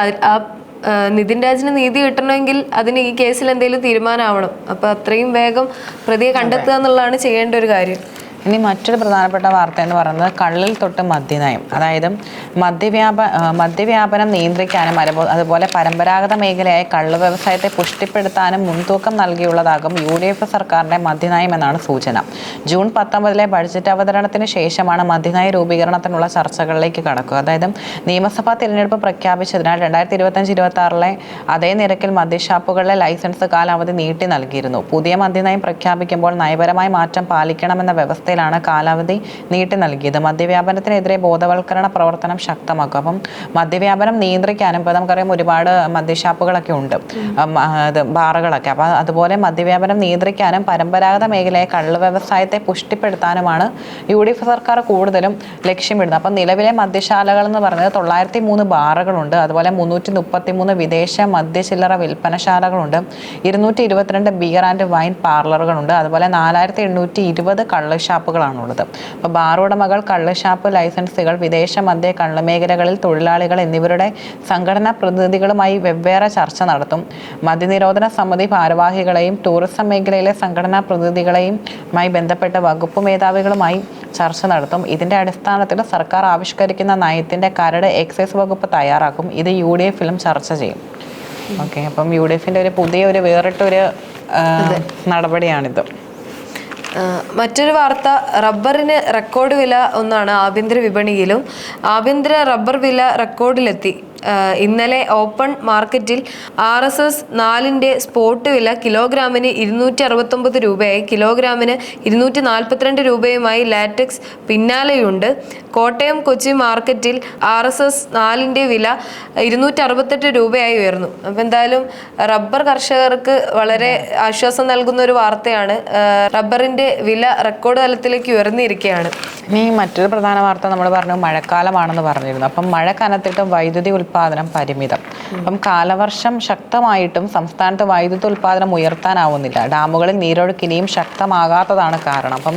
[SPEAKER 1] നിതിൻ രാജിന് നീതി കിട്ടണമെങ്കിൽ അതിന് ഈ കേസിൽ എന്തെങ്കിലും തീരുമാനമാവണം. അപ്പൊ അത്രയും വേഗം പ്രതിയെ കണ്ടെത്തുക എന്നുള്ളതാണ് ചെയ്യേണ്ട ഒരു കാര്യം.
[SPEAKER 2] ഇനി മറ്റൊരു പ്രധാനപ്പെട്ട വാർത്ത എന്ന് പറയുന്നത് കള്ളിൽ തൊട്ട് മദ്യനയം. അതായത് മദ്യവ്യാപനം നിയന്ത്രിക്കാനും അതുപോലെ പരമ്പരാഗത മേഖലയായ കള്ള് വ്യവസായത്തെ പുഷ്ടിപ്പെടുത്താനും മുൻതൂക്കം നൽകിയുള്ളതാകും UDF സർക്കാരിന്റെ മദ്യനയം എന്നാണ് സൂചന. ജൂൺ 19 ബഡ്ജറ്റ് അവതരണത്തിന് ശേഷമാണ് മദ്യനയ രൂപീകരണത്തിനുള്ള ചർച്ചകളിലേക്ക് കടക്കുക. അതായത് നിയമസഭാ തിരഞ്ഞെടുപ്പ് പ്രഖ്യാപിച്ചതിനാൽ 2025-26 അതേ നിരക്കിൽ മദ്യഷാപ്പുകളിലെ ലൈസൻസ് കാലാവധി നീട്ടി നൽകിയിരുന്നു. പുതിയ മദ്യനയം പ്രഖ്യാപിക്കുമ്പോൾ നയപരമായ മാറ്റം പാലിക്കണമെന്ന വ്യവസ്ഥ കാലാവധി നീട്ടി നൽകിയത്. മദ്യവ്യാപനത്തിനെതിരെ ബോധവൽക്കരണ പ്രവർത്തനം ശക്തമാക്കും. അപ്പം മദ്യവ്യാപനം നിയന്ത്രിക്കാനും ഇപ്പൊ നമുക്കറിയാം ഒരുപാട് മദ്യഷാപ്പുകളൊക്കെ ഉണ്ട്, ബാറുകളൊക്കെ. അപ്പൊ അതുപോലെ മദ്യവ്യാപനം നിയന്ത്രിക്കാനും പരമ്പരാഗത മേഖലയെ കള്ള് വ്യവസായത്തെ പുഷ്ടിപ്പെടുത്താനുമാണ് UDF സർക്കാർ കൂടുതലും ലക്ഷ്യമിടുന്നത്. അപ്പം നിലവിലെ മദ്യശാലകൾ എന്ന് പറയുന്നത് 903 ബാറുകളുണ്ട്. അതുപോലെ 333 വിദേശ മദ്യചില്ലറ വിൽപ്പനശാലകളുണ്ട്. 222 ബിയർ ആൻഡ് വൈൻ പാർലറുകളുണ്ട്. അതുപോലെ 4820 കള്ള് ഷാപ്പുകളാണുള്ളത്. അപ്പോൾ ബാർ ഉടമകൾ, കള്ള് ഷാപ്പ് ലൈസൻസുകൾ, വിദേശ മദ്യ കള്ള് മേഖലകളിൽ തൊഴിലാളികൾ എന്നിവരുടെ സംഘടനാ പ്രതിനിധികളുമായി വെവ്വേറെ ചർച്ച നടത്തും. മദ്യനിരോധന സമിതി ഭാരവാഹികളെയും ടൂറിസം മേഖലയിലെ സംഘടനാ പ്രതിനിധികളെയുമായി ബന്ധപ്പെട്ട വകുപ്പ് മേധാവികളുമായി ചർച്ച നടത്തും. ഇതിന്റെ അടിസ്ഥാനത്തിൽ സർക്കാർ ആവിഷ്കരിക്കുന്ന നയത്തിന്റെ കരട് എക്സൈസ് വകുപ്പ് തയ്യാറാക്കും. ഇത് UDF-ലും ചർച്ച ചെയ്യും. ഓക്കെ, അപ്പം UDF-ന്റെ ഒരു വേറിട്ടൊരു നടപടിയാണിത്.
[SPEAKER 1] മറ്റൊരു വാർത്ത, റബ്ബറിന് റെക്കോർഡ് വില ഒന്നാണ് ആഭ്യന്തര വിപണിയിലും. ആഭ്യന്തര റബ്ബർ വില റെക്കോർഡിലെത്തി. ഇന്നലെ ഓപ്പൺ മാർക്കറ്റിൽ RSS 4-ന്റെ സ്പോട്ട് വില കിലോഗ്രാമിന് 269 രൂപയായി. കിലോഗ്രാമിന് 242 രൂപയുമായി ലാറ്റക്സ് പിന്നാലെയുണ്ട്. കോട്ടയം കൊച്ചി മാർക്കറ്റിൽ RSS 4-ന്റെ വില 268 രൂപയായി ഉയർന്നു. അപ്പം എന്തായാലും റബ്ബർ കർഷകർക്ക് വളരെ ആശ്വാസം നൽകുന്ന ഒരു വാർത്തയാണ്. റബ്ബറിന്റെ വില റെക്കോർഡ് തലത്തിലേക്ക് ഉയർന്നിരിക്കുകയാണ്.
[SPEAKER 2] ഇനി മറ്റൊരു പ്രധാന വാർത്ത നമ്മൾ പറഞ്ഞു, മഴക്കാലമാണെന്ന് പറഞ്ഞിരുന്നു. അപ്പം മഴ കനത്തിട്ടും വൈദ്യുതി ഉൽപ്പാദനം പരിമിതം. അപ്പം കാലവർഷം ശക്തമായിട്ടും സംസ്ഥാനത്ത് വൈദ്യുതി ഉൽപ്പാദനം ഉയർത്താനാവുന്നില്ല. ഡാമുകളിൽ നീരൊഴുക്ക് ഇനിയും ശക്തമാകാത്തതാണ് കാരണം. അപ്പം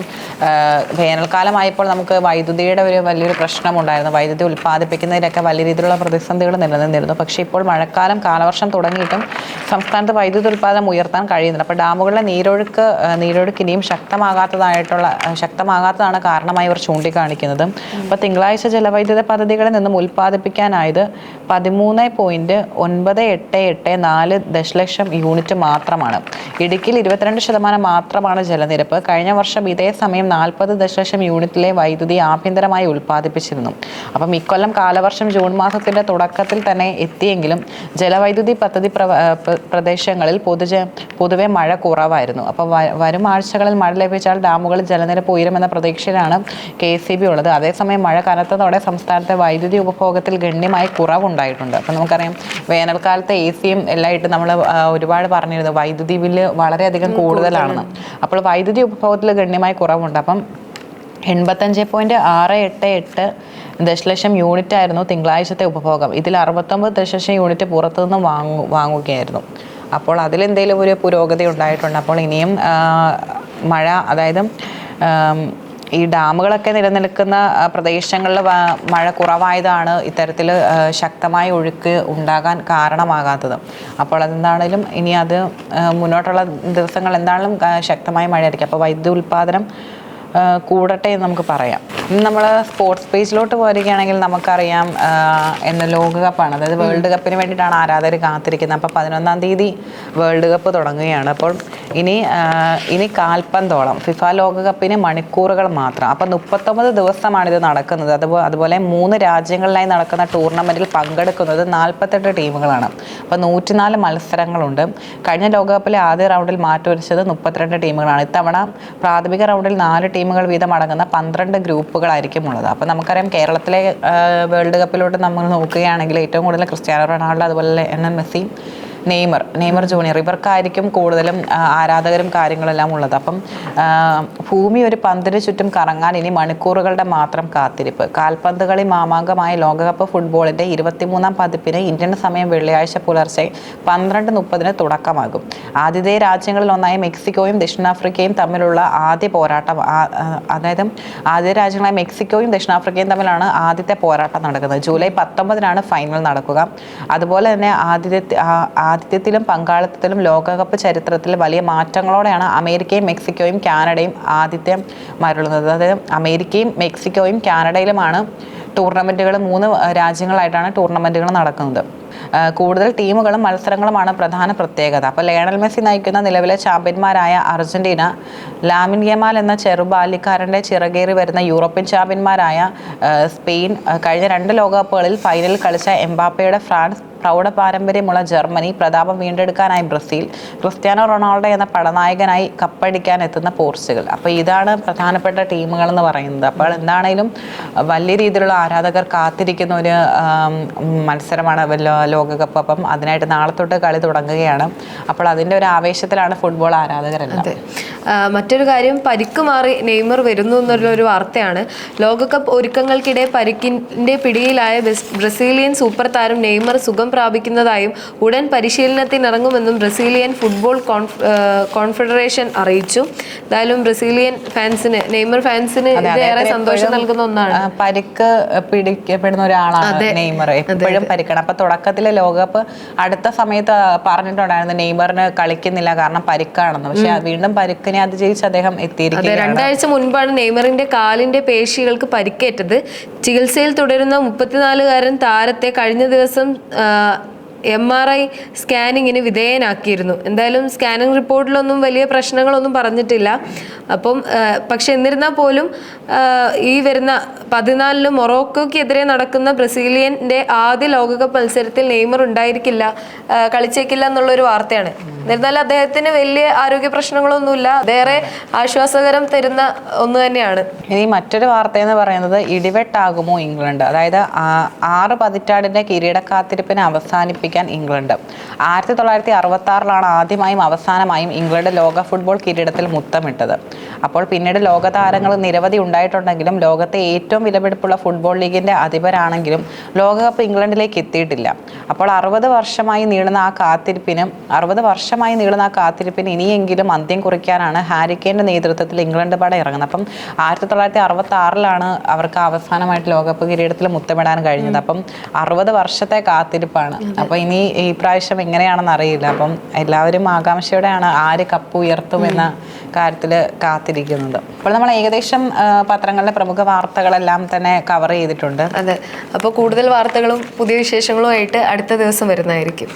[SPEAKER 2] വേനൽക്കാലമായപ്പോൾ നമുക്ക് വൈദ്യുതിയുടെ വലിയൊരു പ്രശ്നമുണ്ടായിരുന്നു. വൈദ്യുതി ഉൽപ്പാദിപ്പിക്കുന്നതിലൊക്കെ വലിയ രീതിയിലുള്ള പ്രതിസന്ധികൾ നിലനിന്നിരുന്നു. പക്ഷേ ഇപ്പോൾ കാലവർഷം തുടങ്ങിയിട്ടും സംസ്ഥാനത്ത് വൈദ്യുതി ഉൽപ്പാദനം ഉയർത്താൻ കഴിയുന്നില്ല. അപ്പോൾ ഡാമുകളിലെ നീരൊഴുക്ക് ഇനിയും ശക്തമാകാത്തതാണ് കാരണമായി ഇവർ ചൂണ്ടിക്കാണിക്കുന്നത്. അപ്പോൾ തിങ്കളാഴ്ച ജലവൈദ്യുത പദ്ധതികളിൽ നിന്നും ഉൽപ്പാദിപ്പിക്കാനായത് 13.984 ദശലക്ഷം യൂണിറ്റ് മാത്രമാണ്. ഇടുക്കിയിൽ 22% മാത്രമാണ് ജലനിരപ്പ്. കഴിഞ്ഞ വർഷം ഇതേ സമയം 40 ദശലക്ഷം യൂണിറ്റിലെ വൈദ്യുതി ആഭ്യന്തരമായി ഉൽപ്പാദിപ്പിച്ചിരുന്നു. അപ്പം ഇക്കൊല്ലം കാലവർഷം ജൂൺ മാസത്തിന്റെ തുടക്കത്തിൽ തന്നെ എത്തിയെങ്കിലും ജലവൈദ്യുതി പദ്ധതി പ്രദേശങ്ങളിൽ പൊതുവെ മഴ കുറവായിരുന്നു. അപ്പോൾ വരും ആഴ്ചകളിൽ മഴ ലഭിച്ചാൽ ഡാമുകളിൽ ജലനിരപ്പ് ഉയരുമെന്ന പ്രതീക്ഷയിലാണ് KCB ഉള്ളത്. അതേസമയം മഴ കനത്തതോടെ സംസ്ഥാനത്തെ വൈദ്യുതി ഉപഭോഗത്തിൽ ഗണ്യമായി കുറവുണ്ടായിട്ടുണ്ട്. അപ്പം നമുക്കറിയാം വേനൽക്കാലത്ത് AC-യും എല്ലാം ഇട്ട് നമ്മൾ ഒരുപാട് പറഞ്ഞിരുന്നു വൈദ്യുതി ബില്ല് വളരെയധികം കൂടുതലാണെന്ന്. അപ്പോൾ വൈദ്യുതി ഉപഭോഗത്തിൽ ഗണ്യമായി കുറവുണ്ട്. അപ്പം 85.688 ദശലക്ഷം യൂണിറ്റ് ആയിരുന്നു തിങ്കളാഴ്ചത്തെ ഉപഭോഗം. ഇതിൽ 69 ദശലക്ഷം യൂണിറ്റ് പുറത്തുനിന്ന് വാങ്ങുകയായിരുന്നു. അപ്പോൾ അതിലെന്തെങ്കിലും ഒരു പുരോഗതി ഉണ്ടായിട്ടുണ്ട്. അപ്പോൾ ഇനിയും മഴ, അതായത് ഈ ഡാമുകളൊക്കെ നിലനിൽക്കുന്ന പ്രദേശങ്ങളിൽ മഴ കുറവായതാണ് ഇത്തരത്തിൽ ശക്തമായ ഒഴുക്ക് ഉണ്ടാകാൻ കാരണമാകാത്തത്. അപ്പോൾ അതെന്താണെങ്കിലും ഇനി അത് മുന്നോട്ടുള്ള ദിവസങ്ങൾ എന്താണെങ്കിലും ശക്തമായ മഴയായിരിക്കും. അപ്പോൾ വൈദ്യുതി ഉൽപ്പാദനം കൂടട്ടെ എന്ന് നമുക്ക് പറയാം. ഇനി നമ്മൾ സ്പോർട്സ് പേജിലോട്ട് പോരുകയാണെങ്കിൽ നമുക്കറിയാം എന്ന് ലോകകപ്പാണ്, അതായത് വേൾഡ് കപ്പിന് വേണ്ടിയിട്ടാണ് ആരാധകർ കാത്തിരിക്കുന്നത്. അപ്പോൾ 11-ാം തീയതി വേൾഡ് കപ്പ് തുടങ്ങുകയാണ്. അപ്പോൾ ഇനി കാൽപന്തോളം ഫിഫ ലോകകപ്പിന് മണിക്കൂറുകൾ മാത്രം. അപ്പോൾ 39 ദിവസമാണ് ഇത് നടക്കുന്നത്. അതുപോലെ 3 രാജ്യങ്ങളിലായി നടക്കുന്ന ടൂർണമെൻറ്റിൽ പങ്കെടുക്കുന്നത് 48 ടീമുകളാണ്. അപ്പോൾ 104 മത്സരങ്ങളുണ്ട്. കഴിഞ്ഞ ലോകകപ്പിലെ ആദ്യ റൗണ്ടിൽ മാറ്റുരച്ചത് 32 ടീമുകളാണ്. ഇത്തവണ പ്രാഥമിക റൗണ്ടിൽ 4 ടീമുകൾ വീതം അടങ്ങുന്ന 12 ഗ്രൂപ്പുകളായിരിക്കും ഉള്ളത്. അപ്പോൾ നമുക്കറിയാം കേരളത്തിലെ വേൾഡ് കപ്പിലോട്ട് നമ്മൾ നോക്കുകയാണെങ്കിൽ ഏറ്റവും കൂടുതൽ ക്രിസ്ത്യാനോ റൊണാൾഡോ, അതുപോലെ മെസ്സി, നെയ്മർ ജൂനിയർ, ഇവർക്കായിരിക്കും കൂടുതലും ആരാധകരും കാര്യങ്ങളെല്ലാം ഉള്ളത്. അപ്പം ഭൂമി ഒരു പന്തിന് ചുറ്റും കറങ്ങാൻ ഇനി മണിക്കൂറുകളുടെ മാത്രം കാത്തിരിപ്പ്. കാൽപന്ത് കളി മാമാങ്കമായ ലോകകപ്പ് ഫുട്ബോളിൻ്റെ 23-ാം പതിപ്പിന് ഇന്ത്യൻ സമയം വെള്ളിയാഴ്ച പുലർച്ചെ 12:30 തുടക്കമാകും. ആതിഥേയ രാജ്യങ്ങളിൽ ഒന്നായ മെക്സിക്കോയും ദക്ഷിണാഫ്രിക്കയും തമ്മിലുള്ള ആദ്യ പോരാട്ടം, അതായത് ആദ്യ രാജ്യങ്ങളായ മെക്സിക്കോയും ദക്ഷിണാഫ്രിക്കയും തമ്മിലാണ് ആദ്യത്തെ പോരാട്ടം നടക്കുന്നത്. ജൂലൈ 19-നാണ് ഫൈനൽ നടക്കുക. അതുപോലെ തന്നെ ആതിഥ്യത്തിലും പങ്കാളിത്തത്തിലും ലോകകപ്പ് ചരിത്രത്തിൽ വലിയ മാറ്റങ്ങളോടെയാണ് അമേരിക്കയും മെക്സിക്കോയും കാനഡയും ആതിഥ്യം മരുളുന്നത്. അതായത് അമേരിക്കയും മെക്സിക്കോയും കാനഡയിലുമാണ് ടൂർണമെൻറ്റുകൾ, 3 രാജ്യങ്ങളായിട്ടാണ് ടൂർണമെൻറ്റുകൾ നടക്കുന്നത്. കൂടുതൽ ടീമുകളും മത്സരങ്ങളുമാണ് പ്രധാന പ്രത്യേകത. അപ്പോൾ ലയണൽ മെസ്സി നയിക്കുന്ന നിലവിലെ ചാമ്പ്യന്മാരായ അർജന്റീന, ലാമിൻ യമാൽ എന്ന ചെറുബാല്യക്കാരൻ്റെ ചിറകേറി വരുന്ന യൂറോപ്യൻ ചാമ്പ്യന്മാരായ സ്പെയിൻ, കഴിഞ്ഞ 2 ലോകകപ്പുകളിൽ ഫൈനലിൽ കളിച്ച എംബാപ്പയുടെ ഫ്രാൻസ്, പ്രൗഢ പാരമ്പര്യമുള്ള ജർമ്മനി, പ്രതാപം വീണ്ടെടുക്കാനായി ബ്രസീൽ, ക്രിസ്ത്യാനോ റൊണാൾഡോ എന്ന പടനായകനായി കപ്പടിക്കാൻ എത്തുന്ന പോർച്ചുഗൽ. അപ്പോൾ ഇതാണ് പ്രധാനപ്പെട്ട ടീമുകൾ എന്ന് പറയുന്നത്. അപ്പോൾ എന്താണെങ്കിലും വലിയ രീതിയിലുള്ള ആരാധകർ കാത്തിരിക്കുന്ന ഒരു മത്സരമാണ് ലോകകപ്പ്. അപ്പം അതിനായിട്ട് നാളെ തൊട്ട് കളി തുടങ്ങുകയാണ്. അപ്പോൾ അതിൻ്റെ ഒരു ആവേശത്തിലാണ് ഫുട്ബോൾ ആരാധകരെല്ലാം.
[SPEAKER 1] മറ്റൊരു കാര്യം, പരിക്ക് മാറി നെയ്മർ വരുന്നു എന്നുള്ളൊരു വാർത്തയാണ്. ലോകകപ്പ് ഒരുക്കങ്ങൾക്കിടെ പരിക്കിൻ്റെ പിടിയിലായ ബ്രസീലിയൻ സൂപ്പർ താരം നെയ്മർ സുഖം പ്രാപിക്കുന്നതായും ഉടൻ പരിശീലനത്തിനിറങ്ങുമെന്നും ബ്രസീലിയൻ ഫുട്ബോൾ കോൺഫെഡറേഷൻ അറിയിച്ചു. എന്തായാലും ബ്രസീലിയൻ ഫാൻസിന്, നെയ്മർ ഫാൻസിന് ഏറെ സന്തോഷം നൽകുന്ന ഒന്നാണ്.
[SPEAKER 2] പരിക്ക് പിടിക്കപ്പെടുന്ന ഒരാളാണ് നെയ്മർ, എപ്പോഴും പരിക്കണം. അപ്പൊ തുടക്കത്തിലെ ലോകകപ്പ് അടുത്ത സമയത്ത് പറഞ്ഞിട്ടുണ്ടായിരുന്നു നെയ്മറിന് കളിക്കുന്നില്ല കാരണം പരിക്കാണെന്ന്. പക്ഷെ വീണ്ടും പരിക്കിനെ അതിജയിച്ച് അദ്ദേഹം എത്തിയിരിക്കുകയാണ്.
[SPEAKER 1] 2 ആഴ്ച മുൻപാണ് നെയ്മറിന്റെ കാലിന്റെ പേശികൾക്ക് പരിക്കേറ്റത്. ചികിത്സയിൽ തുടരുന്ന 34-കാരൻ താരത്തെ കഴിഞ്ഞ ദിവസം MRI സ്കാനിങ്ങിന് വിധേയനാക്കിയിരുന്നു. എന്തായാലും സ്കാനിങ് റിപ്പോർട്ടിലൊന്നും വലിയ പ്രശ്നങ്ങളൊന്നും പറഞ്ഞിട്ടില്ല. അപ്പം പക്ഷെ എന്നിരുന്നാൽ പോലും ഈ വരുന്ന 14-ന് മൊറോക്കോയ്ക്കെതിരെ നടക്കുന്ന ബ്രസീലിയൻ്റെ ആദ്യ ലോകകപ്പ് മത്സരത്തിൽ നെയ്മർ ഉണ്ടായിരിക്കില്ല, കളിച്ചേക്കില്ല എന്നുള്ളൊരു വാർത്തയാണ്. എന്നിരുന്നാലും അദ്ദേഹത്തിന് വലിയ ആരോഗ്യ പ്രശ്നങ്ങളൊന്നുമില്ല. അതേറെ ആശ്വാസകരം തരുന്ന ഒന്ന് തന്നെയാണ്.
[SPEAKER 2] ഇനി മറ്റൊരു വാർത്ത എന്ന് പറയുന്നത് ഇടിവെട്ടാകുമോ ഇംഗ്ലണ്ട്. അതായത് 6 പതിറ്റാണ്ടിന്റെ കിരീട കാത്തിരിപ്പിനെ അവസാനിപ്പിക്കാൻ ഇംഗ്ലണ്ട്. 1966-ലാണ് ആദ്യമായും അവസാനമായും ഇംഗ്ലണ്ട് ലോക ഫുട്ബോൾ കിരീടത്തിൽ മുത്തമിട്ടത്. അപ്പോൾ പിന്നീട് ലോക താരങ്ങൾ നിരവധി ഉണ്ടായിട്ടുണ്ടെങ്കിലും ലോകത്തെ ഏറ്റവും വിലപിടിപ്പുള്ള ഫുട്ബോൾ ലീഗിന്റെ അധിപരാണെങ്കിലും ലോകകപ്പ് ഇംഗ്ലണ്ടിലേക്ക് എത്തിയിട്ടില്ല. അപ്പോൾ 60 വർഷമായി നീളുന്ന ആ കാത്തിരിപ്പിന് ഇനിയെങ്കിലും അന്ത്യം കുറിക്കാനാണ് ഹാരി കെയ്ന്റെ നേതൃത്വത്തിൽ ഇംഗ്ലണ്ട് പട ഇറങ്ങുന്നത്. അപ്പം 1966-ലാണ് അവർക്ക് അവസാനമായിട്ട് ലോകകപ്പ് കിരീടത്തിൽ മുത്തമിടാൻ കഴിഞ്ഞത്. അപ്പം 60 വർഷത്തെ കാത്തിരിപ്പാണ്. അപ്പോൾ അപ്പോൾ ഇനി ഈ പ്രാവശ്യം എങ്ങനെയാണെന്ന് അറിയില്ല. അപ്പം എല്ലാവരും ആകാംക്ഷയോടെയാണ് ആര് കപ്പ് ഉയർത്തുമെന്ന കാര്യത്തിൽ കാത്തിരിക്കുന്നത്. അപ്പോൾ നമ്മൾ ഏകദേശം പത്രങ്ങളിലെ പ്രമുഖ വാർത്തകളെല്ലാം തന്നെ കവർ ചെയ്തിട്ടുണ്ട്.
[SPEAKER 1] അതെ, അപ്പോൾ കൂടുതൽ വാർത്തകളും പുതിയ വിശേഷങ്ങളുമായിട്ട് അടുത്ത ദിവസം വരുന്നതായിരിക്കും.